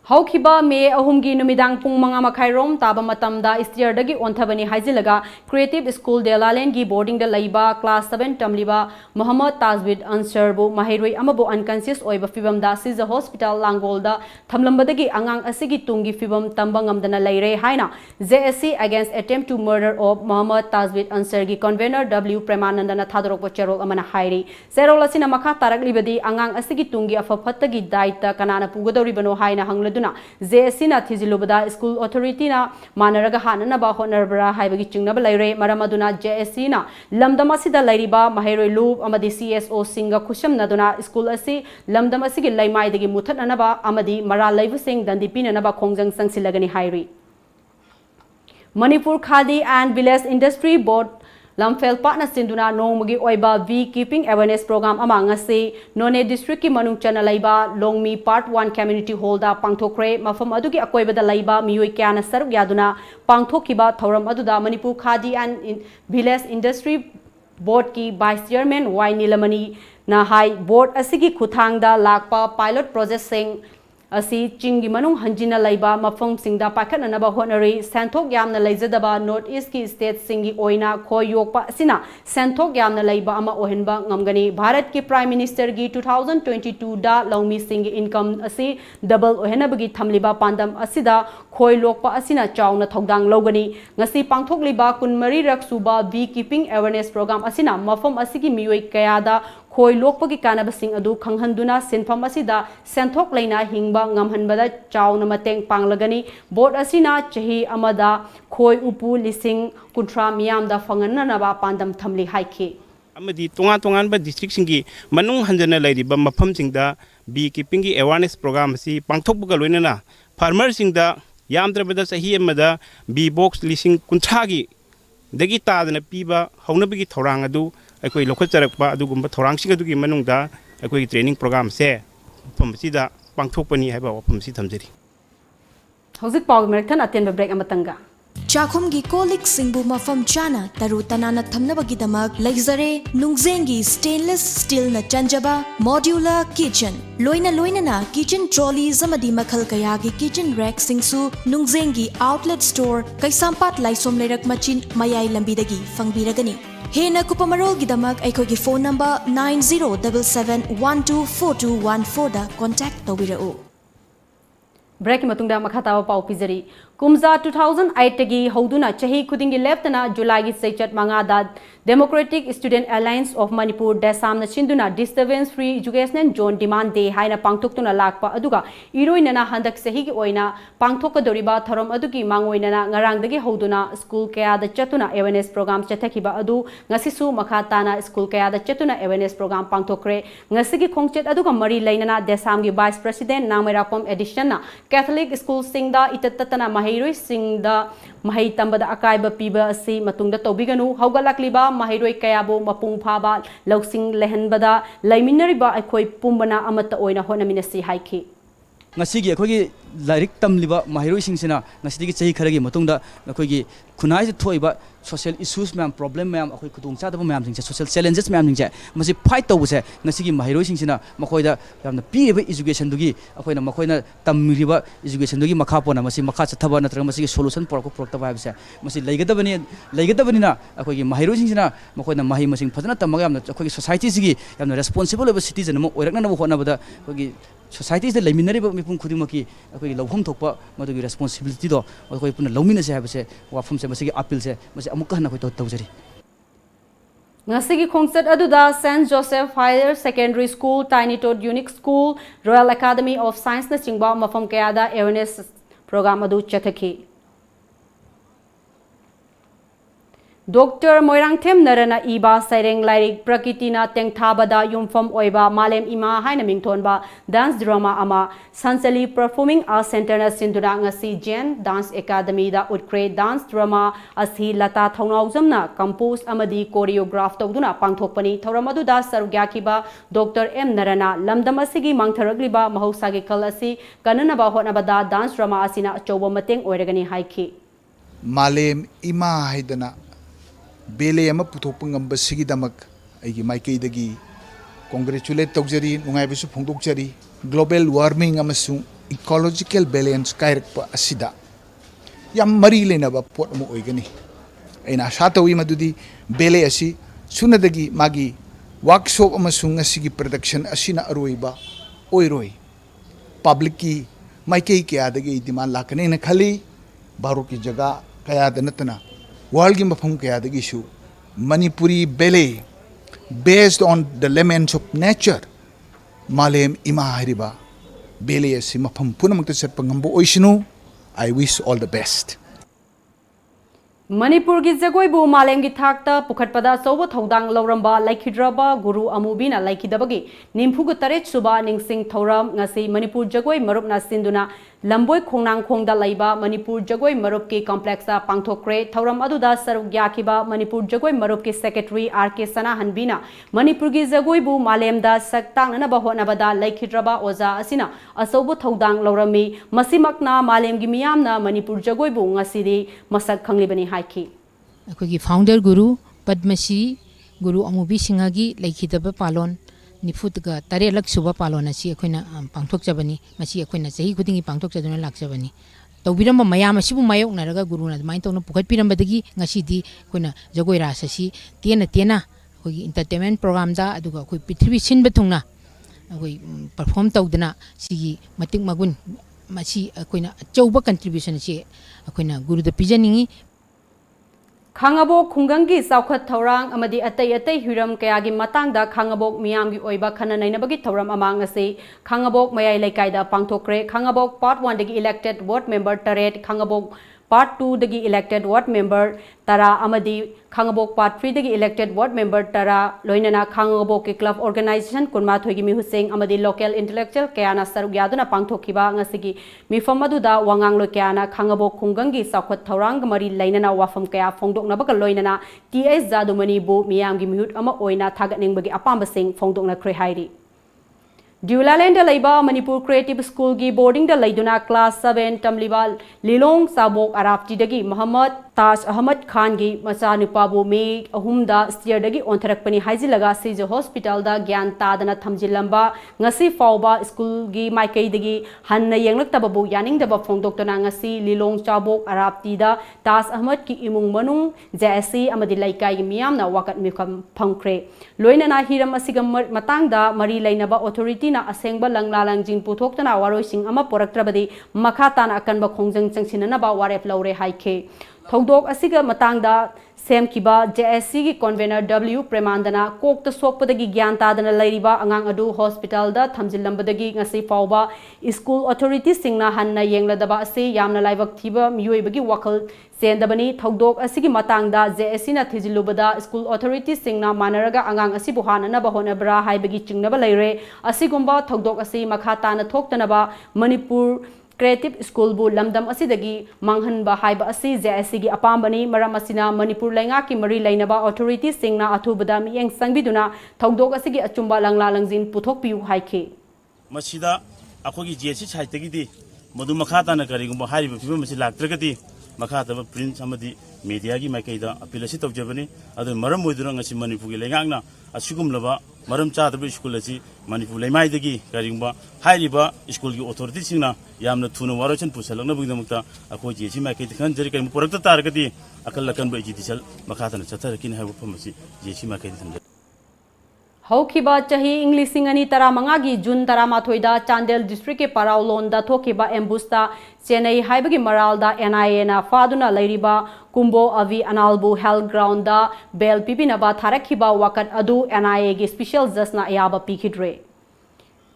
Haukiba me ahumgi numidang pung manga makhairom taba matamda istiardagi onthabani haizilaga Creative School Delalen gi boarding da laiba class 7 tamliba Muhammad Tazwid Ansarbu mahiroi amabu unconscious oiba fibam da Siza Hospital Langol da thamlambadagi angang asigi tungi fibam tambangam dana laire haina JSC against attempt to murder of Muhammad Tazwid Ansar gi convener W Premanandana thadorok charol amana hairi serol asina makha taraglibadi angang asigi tungi afaphattagi daita kanana pugadori bano haina hangla haibaduna JSC na thizilubada school authority na manaraga hananaba honarbra haibagi chingnaba laire maramaduna JSC na lamdam asida lairiba mahairoi lub amadi CSO singa khusham naduna school asi lamdam asigi laimai dagi muthananaba amadi mara laivu sing dandipinanaba khongjang sangsilagani hairi Manipur Khadi and Village Industry Board Lamfel Partner Sinduna Nongmagi Oiba Beekeeping Awareness Program amang ngasi None District ki manung chana laiba Longmi Part 1 Community Hall da pangthokre mafam adugi akoiba da laiba miyoi kyana saruk yaduna pangthokiba thoram aduda Manipur Khadi and Village Industry Board ki Vice Chairman Y Nilamani na hai board asigi khuthangda lakpa pilot project sing asi chingi manung hanjina laiba mafam singda pakhananaba honari santhok yamna laizadaba North East ki state singi oina khoi yokpa asina santhok yamna laiba ama ohenba ngamgani Bharat ki Prime Minister gi 2022 da longmi singi income asi double ohenabagi thamliba pandam asida khoi lokpa asina chawna thodang logani ngasi pangthok liba kunmari rak suba beekeeping awareness program asina mafam asigi miyoi kayada khoi lokpagi kanabasing adu khanghanduna sinfam asida senthok leina hingba ngamhanbada chawna mateng panglagani board asina chahi amada khoi upu lising kuntra miyamda fangananaba pandam thamli haiki amadi tongan ba district singi manung hanjana lairiba mafam singda beekeeping gi awareness program si pangthokbuga loinana farmer singda yamdrabada sahi amada bee box lising kuntra gi dagi tadana piba haunabigi thorang adu akoi lokal charakpa adugumba thorangsi adugi manungda akoi training program se phamsida pangthokpani haiba wafamsi thamjari hojik paw merthan atenba break amatanga Chakhumgi kolik singbu mafam chana taru tanana thamnabagidamak laizare nungzengi stainless steel na chanjaba modular kitchen loina na kitchen trolleys amadi makhal kaya gi kitchen rack singsu nungzengi outlet store kaisampat laisom lerak machin mayai lambidagi fangbiragani Hena kupamarol gidamak aikogi phone number 9077124214 da contact tawirao Break matungda makhatawa pau pizari kumza 2008 tagi hoduna chahi khudingi leftana July gi sechat mangada Democratic Student Alliance of Manipur desam na chinduna disturbance free education zone demand day haina pangthoktuna lakpa aduga iroinana handak sahi gi oina pangthokadoriba thorom adugi mangoinana ngarang dagi hoduna school kaya da chatuna awareness program chathakiba adu ngasisu makhatana school kaya da chatuna awareness program pangthokre ngasigi khongchet aduga mari lainana desam gi vice president Nangmerakom edition na Catholic school singda itatatana mahairoi singda mahai tambada akaiba piba asi matungda tobiganu haugalakliba mahairoi kayabo mapung phaba lausing lehanbada laiminariba akhoi pumbana amata oina honaminasi haiki ngasigi akhoi lairik tamliba mahairoi singsina ngasigi chahi kharagi matungda akhoi khunai se thoiba social issues ma'am problem ma'am akhoi khudung chadaba ma'am singse social challenges ma'am singse masi fight tawuse ngasigi mahairoi singsina makoida yamna piriba education dugi akhoina makoina tamriba education dugi makha pona masi makha chathaba natra masi solution porokta baibse masi leigadabani na akhoi mahairoi singsina makoina mahi masing phadana tamaga yamna akhoi society sigi yamna responsible of citizen mo oirakna na honabada akhoi society is the liminary mipum khudimaki akhoi lawham thokpa madugi responsibility do akhoi puna lawmina se habse wafum se masigi appeal se masi amukka hana khoi tawjari ngasigi khongset aduda St Joseph Higher Secondary School Tiny Tot Unique School Royal Academy of Science na chingba mafam kayada awareness program adu chathaki Dr. Moirangthem Narana Iba Saireng Lairik Prakitina Tengthabada Yumfam Oiba Malem Ima Haina Mingthonba Dance Drama Ama Sansali Performing Arts Center na Sinduna ngasi Jen Dance Academy da Utkre Dance Drama Ashi Lata Thongnaujamna compose amadi choreograph tawduna pangthokpani thoramadu da sarugyakiba Dr. M Narana lamdam asigi mangtharagliba mahausagi kal asi kananaba honabada dance drama asina achoba mateng oiragani haiki Malem Ima Haidana Bele ama puthokpa ngamba sigidamak aigi maikeidagi congratulate tawjari nungaibisu phongdokjari global warming amasung ecological balance kairakpa asida yam mari lenaba pot amu oigani aina asha tawi madudi bele asi sunadagi magi workshop amasung asigi production asina aroiba oiroi public ki maikei ke adagi demand lakane na khali baru ki jaga kaya danatna world ki mafhum kaya dagi shu Manipuri ballet based on the elements of nature Malem Ima Hariba bele asi mafam punamukta chatpa ngambo oisinu. I wish all the best. Manipur gi jagoi bu malem gi thakta pukhatpada sobo thodang lauramba laikhidraba guru amubina laikhidabagi nimphu gu taret suba ningsing thoram ngasi Manipur jagoi marup na sinduna lamboi khongnang khongda laiba Manipur jagoi marup ki complexa pangthokre thoram aduda saruk yakhiba Manipur jagoi marup ki secretary RK Sana Hanbina Manipur gi jagoi bu malemda saktang na ba honabada laikhidraba oza asina asobo thodang laurami masimakna malem gi miyamna Manipur jagoi bu ngasi di masak khanglibani अखोगी founder guru Padma Shri गुरु अमुबी सिंहगी लेखिदब पालोन निफुतगा तरेलक सुबा पालोन अछि अखोइना पांगथोकजबनी मसी अखोइना सही खुदिंगी पांगथोकजदुना लाक्जबनी तौबिरम मयाम असिबु मायोकनारगा गुरुना mine तौना पुखटपिरमबदगी ngasi अखोइना जगोइ रास अछि तेना तेना अखोगी entertainment programme दा अदुगा अखोइ पृथ्वी सिनब थुंगना अखोइ perform तौदना सिगी मतिक मगुन मसी अखोइना चौबा contribution अछि अखोइना गुरुदा पिजनिंगी Khangabok khungangi saukhat thorang amadi atai hiram kayagi matangda khangabok miyamgi oiba khana nainabagi thoram amang ase khangabok mayai laikaida pangthokre khangabok part 1 dagi elected ward member taret khangabok part 2 dagi elected ward member tara amadi khangabok part 3 dagi elected ward member tara loinana khangabok ke club organization kunma thoigi mi huseng amadi local intellectual kayana saruk yaduna pangthokhiba ngasigi mifam aduda wangang lo kayana khangabok khungangi saukhat thorang mari lainana wafam kaya phongdokna baga loinana TS Zadumani bu miyamgi mihut ama oina thagatning bagi apamba sing phongdokna khre hairi Dulaland Laiba Manipur Creative School gi boarding da laiduna class 7 tamliba Lilong Sabok Arabti dagi Muhammad Taj Ahmad Khan gi macha nupa bu me ahumda steer dagi ontharakpani haijilaga Sije Hospital da gyan tadana thamjilamba ngasi fauba school gi maikai dagi hanna yenglak tababu yaning daba phongdoktona ngasi Lilong Sabok Arabti da Taj Ahmad ki imung manung JSC amadi laikai gi miyamna wakat mikam phangkre loinana hiram asiga matangda mari lainaba authority na asengba langla langjing puthokna waroising ama poraktrabadi makhatana akanba khongjang changsinana ba warep laure haike thodok asiga matangda semkiba JSC gi convener W Premandana kokta sokpadagi gyan tadana lairiba angang adu hospital da thamjilambadagi ngasi fauba school authority singna hanna yengladaba ase yamna laibak thiba miyoibagi wakal sendabani thodok asigi matangda JSC na thijilubada school authority singna manaraga angang asi buhana ba honabra haibagi chingnaba laire asigumba thodok asi makhatana thoktanaba Manipur Creative School bu lamdam asidagi manghanba haiba asi JSC gi apambani maram asina Manipur lainga ki mari lainaba authority singna athubada miyeng sangbiduna thodok asigi achumba langla langjin puthok piu haike masida akogi JSC site gi di modu makhatana karigumba haiba pibu masi laktragati makhataba prince amadi media gi maikaida appeal asi tawjabani adu maram moiduna ngasi Manipur gi laingakna asigumlaba maram chadaba school asi Manipur laimai dagi karigumba hairiba school gi authority singna yamna thuna warochen pusalakna bugdamukta akoi JSC maikai dikhan jari kai porakta targati akal lakan ba ejidisal makhatana chatharakin haiba phamasi JSC maikai thamja Haukiba chahi Englishing ani tara mangagi June tara mathoida Chandel district ke Paraulon da thokiba ambusta Chennai haibagi maralda NIA na faduna lairiba Kumbo Avi Analbu Health Ground da bel pipinaba tharakhiba wakat adu NIA ge special judge na ayaba pikidre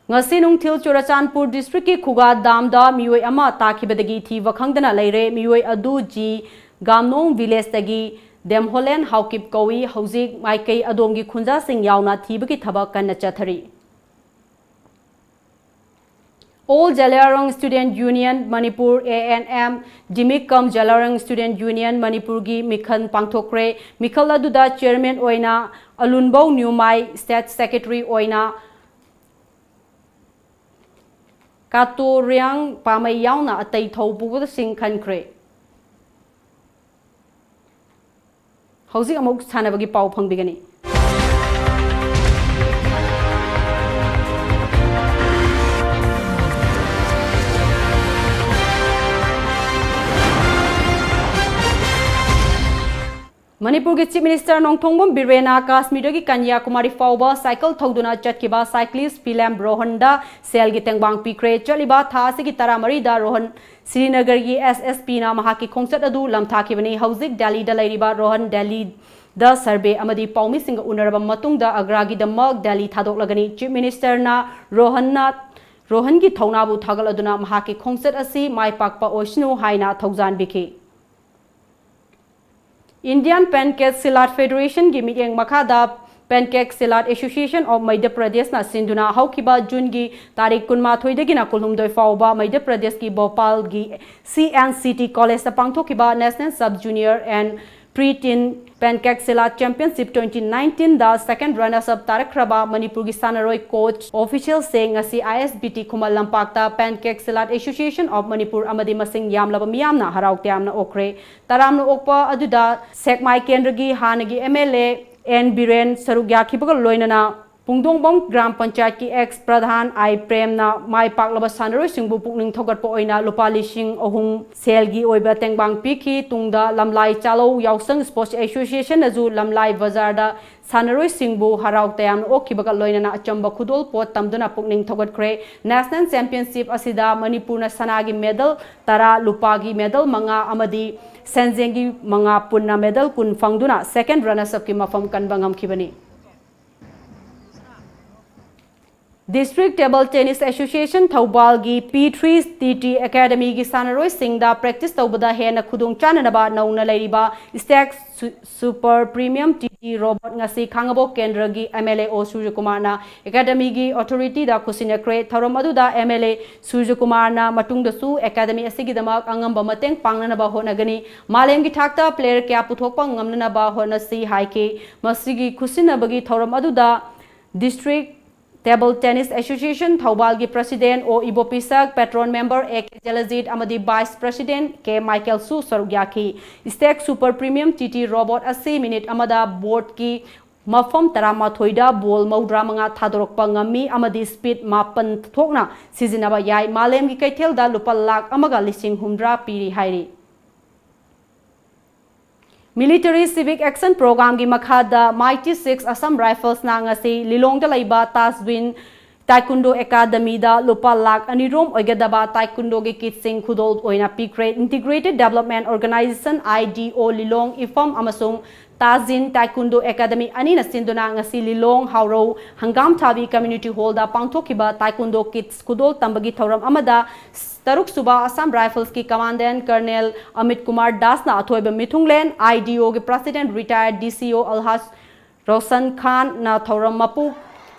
ngasi nungthil Churachandpur district ke Khuga dam da mioi ama takhibadagi thiwa khangdana laire mioi adu ji Gamnong village tagi Dem Holland Haukip Kawi Hauzik Maikai Adomgi Khunja Sing Yauna Thibaki Thabak Kanna Chathari All Jalarang Student Union Manipur ANM Dimikam Jalarang Student Union Manipur gi Mikhan Pangthokre Mikhal aduda chairman oina Alunbau Nyumai State Secretary oina Kato Riang Pamay Yauna Atai Thaupu Sing Khankre Hauzik amok sanabagi pau phangbigani Manipur Chief Minister Nongthongbom Birena Kashmir gi Kanyakumari fauba cycle thoduna chatkiba cyclist Philam Rohanda sel gi tengbang pikre chaliba tha sigi taramari da Rohan Srinagar gi SSP na mahaki khongchat adu lamthakibani Hauzik Delhi da lairiba Rohan Delhi da survey amadi paumi singa unaraba matung da Agra gi damak Delhi thadok lagani Chief Minister na Rohan na Rohan ki thaunabu thagal aduna mahaki khongset asi mai pakpa oishnu haina thaujan biki. Indian Pancake Salad Federation gi meeting makada Pancake Salad Association of Madhya Pradesh na sinduna haukiba June gi tarik kunma thoidagina kulhumdoi fauba Madhya Pradesh ki Bhopal gi CNCT College sa pangthokiba National Sub Junior and Pre-Teen Pancake Salad Championship 2019 the second runners up Tarakraba Manipur gi Sanaroi coach official saying asi ISBT Kumal Lampakta Pancake Salad Association of Manipur amadi masing yamlaba miyamna haraukte amna okre taramna okpa aduda Sekmai Kendragi Hanagi MLA N Biren Sarugya Kibagal Loinana Pungdongbong Gram Panchayat ki ex Pradhan I Prem na mai paklaba Sanaroi Singbu Pukning Thogat po oina lupa lishing ohum selgi oiba tengbang piki tungda lamlai chalo yausang Sports Association azu lamlai bazarda Sanaroi Singbu harau tayam okibagal loinana achamba khudol pot tamduna pukning thogat kre National Championship asida Manipur na sanagi medal tara lupagi medal manga amadi senzengi manga punna medal kun fangduna second runners up ki mafam kanbangam khibani. District Table Tennis Association Thaubal gi P3 TT Academy gi Sanaroi Singda practice taubada hena khudung chananaba nauna lairiba Stack Super Premium TT Robot ngasi khangabo kendra gi MLA O Suryakumar na Academy gi authority da khusina kre tharamadu da MLA Suryakumar na matungda su Academy asigi damak angamba mateng pangnanaba honagani malem gi thakta player kya puthokpa ngamnanaba honasi haike masigi khusina bagi tharamadu da District Table Tennis Association Thaubal gi President O Ibopisak Patron Member A Jalazid Amadi Vice President K Michael Su Sarugyaki Stack Super Premium TT Robot asi minute amada board ki mafam tarama thoida bol maudra manga thadorokpa ngami amadi speed mapan thokna sizinaba yai malem gi kaithel da lupa lakh amaga lising humdra piri hairi. Military Civic Action Program gi makhada Mighty 6 Assam Rifles na ngasi Lilong da laiba Taswin Taekwondo Academy da lupa lakh anirom oigadaba Taekwondo gi kitsing khudol oina pikre Integrated Development Organization IDO Lilong ifam amasung Tazin Taekwondo Academy ani na sinduna ngasi Lilong Hauro Hangam Thabi Community Hall da pangthokiba Taekwondo Kids khudol tambagi thoram amada Taruk Suba Assam Rifles ki Commandant Colonel Amit Kumar Das na athoiba mithunglen IDO ki President Retired DCO Alhaj Roshan Khan na thoram mapu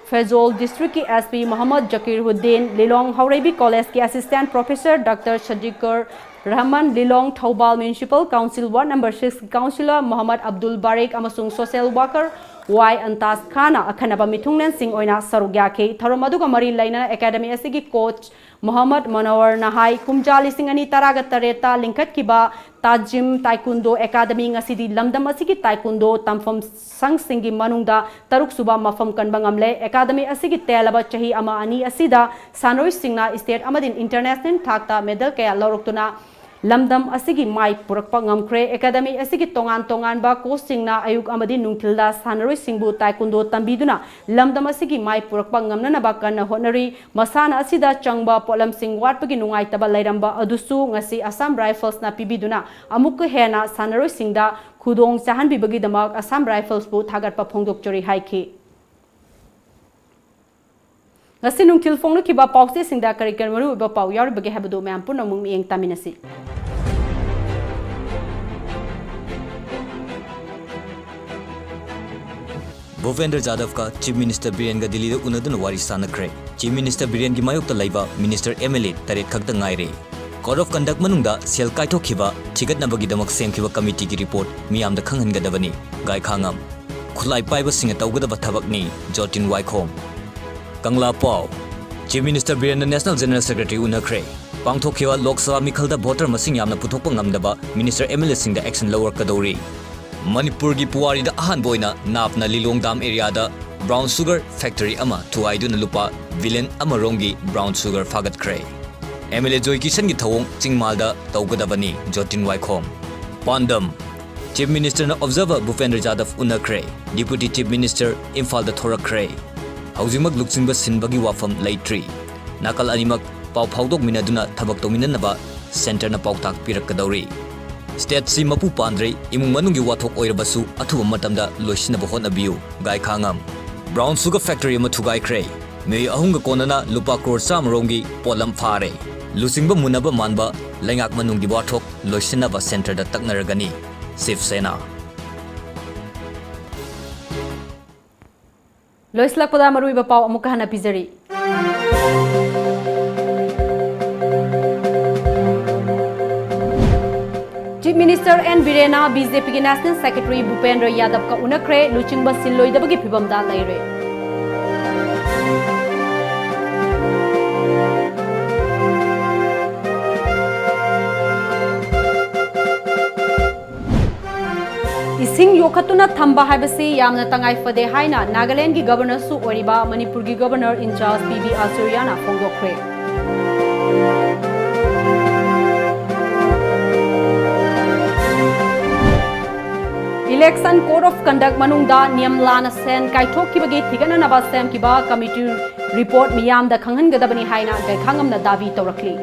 Fezol District ki SP Muhammad Jakiruddin Lilong Haurebi College ki Assistant Professor Dr. Shadikar Rahman Lilong Thaubal Municipal Council Ward Number 6 Councillor Muhammad Abdul Barik amasung Social Worker Y Antas Khana akhanaba mithunglen sing oina sarugyake tharamadu ga mari laina Academy asigi coach Muhammad Manawar Nahai kumjali singani taraga tareta lingkat kiba Tajim Taekwondo Academy ngasidi lamdam asigi Taekwondo tamfam sang singi manungda taruk suba mafam kanbangamle Academy asigi telaba chahi ama ani asida Sanoi Singna state amadin international thakta medal kaya loroktuna lamdam asigi mai purakpa ngamkre Academy asigi tongan ba coachingna ayuk amadi nungthilda Sanaroi Singbu Taekwondo tambiduna lamdam asigi mai purakpa ngamnana ba kana honari masana asida changba polam sing watpagi nungai taba lairamba adusu ngasi Assam Rifles na pibiduna amuk hena Sanaroi Singda khudong chahan bibagi damak Assam Rifles bu thagat pa phongdok chori haiki ngasi nungthil phongnu kiba pause singda karikar maru ba pau yar bagi habadu me ampun namung mi eng taminasi Bhupendra Jadhav का chief minister Biren का दिल्ली उन्नदन वारी सानख्रे chief minister Biren की मायोक लाइबा minister MLA तरेत खक्त ngaire code of conduct मनुंगदा cell काइथोखिबा थिगतनबगिदमक सेमखिबा कमिटी की रिपोर्ट मियामदा खंगनगदबनी गाय खांगम खुलाई पाइबा सिंग तौगदबा थबकनी जोटिन वाइखोम कंगला पाव chief minister Biren national general secretary उनख्रे पांगथोखिबा लोकसभा मिखलदा वोटर मसिंग यामना पुथोकपा ngamdaba मिनिस्टर एमएलए सिंगदा एक्शन लवर कदौरी मणिपुर की पुवारी दा अहान बोइना नापना लिलोंग दाम एरिया दा ब्राउन शुगर फैक्ट्री अमा थुआइदुना लुपा विलेन अमा रोंगी ब्राउन शुगर फागत क्रे एमएलए जोय किशन की थवोंग चिंगमाल दा तौगदबनी जोटिन वाइखोम पांडम चीफ मिनिस्टर ना ऑब्जर्वर भूपेंद्र जाधव उनख्रे डिप्यूटी चीफ मिनिस्टर इम्फाल दा थोरख्रे हौजिमक लुक्सिंग सिनबगी वाफम लैट्री नाकल अनिमक पाव फाउदोक मिनादुना थबक तोमिननबा सेंटर ना पाउताक पिरकदौरी स्टेट सी मपू पांद्रे इमुंग मनुंगी वाथोक ओइरबसु अथुब मतमदा लोइसिनब होनबियु गाय खांगम ब्राउन शुगर फैक्ट्री अमा थुगाइख्रे मे अहुंग कोनना लुपा क्रोर चामरोंगी पोलम फारे लुसिंग मुनब मानब लेंगाक मनुंगी वाथोक लोइसिनब सेंटर द तकनरगनी शिवसेना लोइसलकपदा मरुइबा पाव अमुक हना पिजरी चीफ मिनिस्टर एन बीरेना बीजेपी की नेशनल सेक्रेटरी भूपेंद्र यादव का उनखरे लुचिंग सिलोइदबगी फिबमदा लेरे इसिंग योखतुना थंबा हाइबसी यामना तंगाई फदे हाइना नागालैंड की गवर्नर सु ओरिबा मणिपुर की गवर्नर इंचार्ज पीबी आचार्यना फोंदोखरे इलेक्शन कोड ऑफ कंडक्ट मनुंगदा नियम लाना सेन काइथोकिबगी थिगननबा सेम किबा कमिटी रिपोर्ट मियामदा खंगनगदबनी हाइना गैखांगमना दाबी तौरखली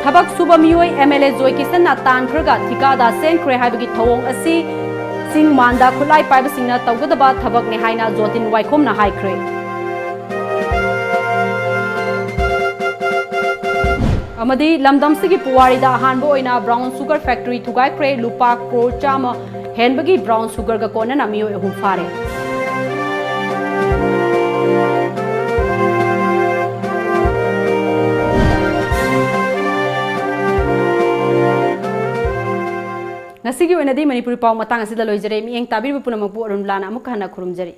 थबक सुबह मियोय एमएलए जोय किसन तानखरगा ठिकादा सेंख्रे हाइबगी थवोंग असी सिंग मानदा खुलाई पाइबसिंगना तौगदबा थबक ने हाइना जोतिन वाइखोमना हाइख्रे अमदी लमदमसिगी पुवारीदा अहानबो ओइना brown sugar factory थुगाइख्रे लुपा crore Chama हेनबगी brown sugar गा कोनना मियोय अहुम फारे नसीगी ओइनदी मणिपुरी पाव मतंग असिदा लोइजरे मियेंग ताबिरबु पुनमकबु अरुणबलाना अमुक हना खुरुमजरी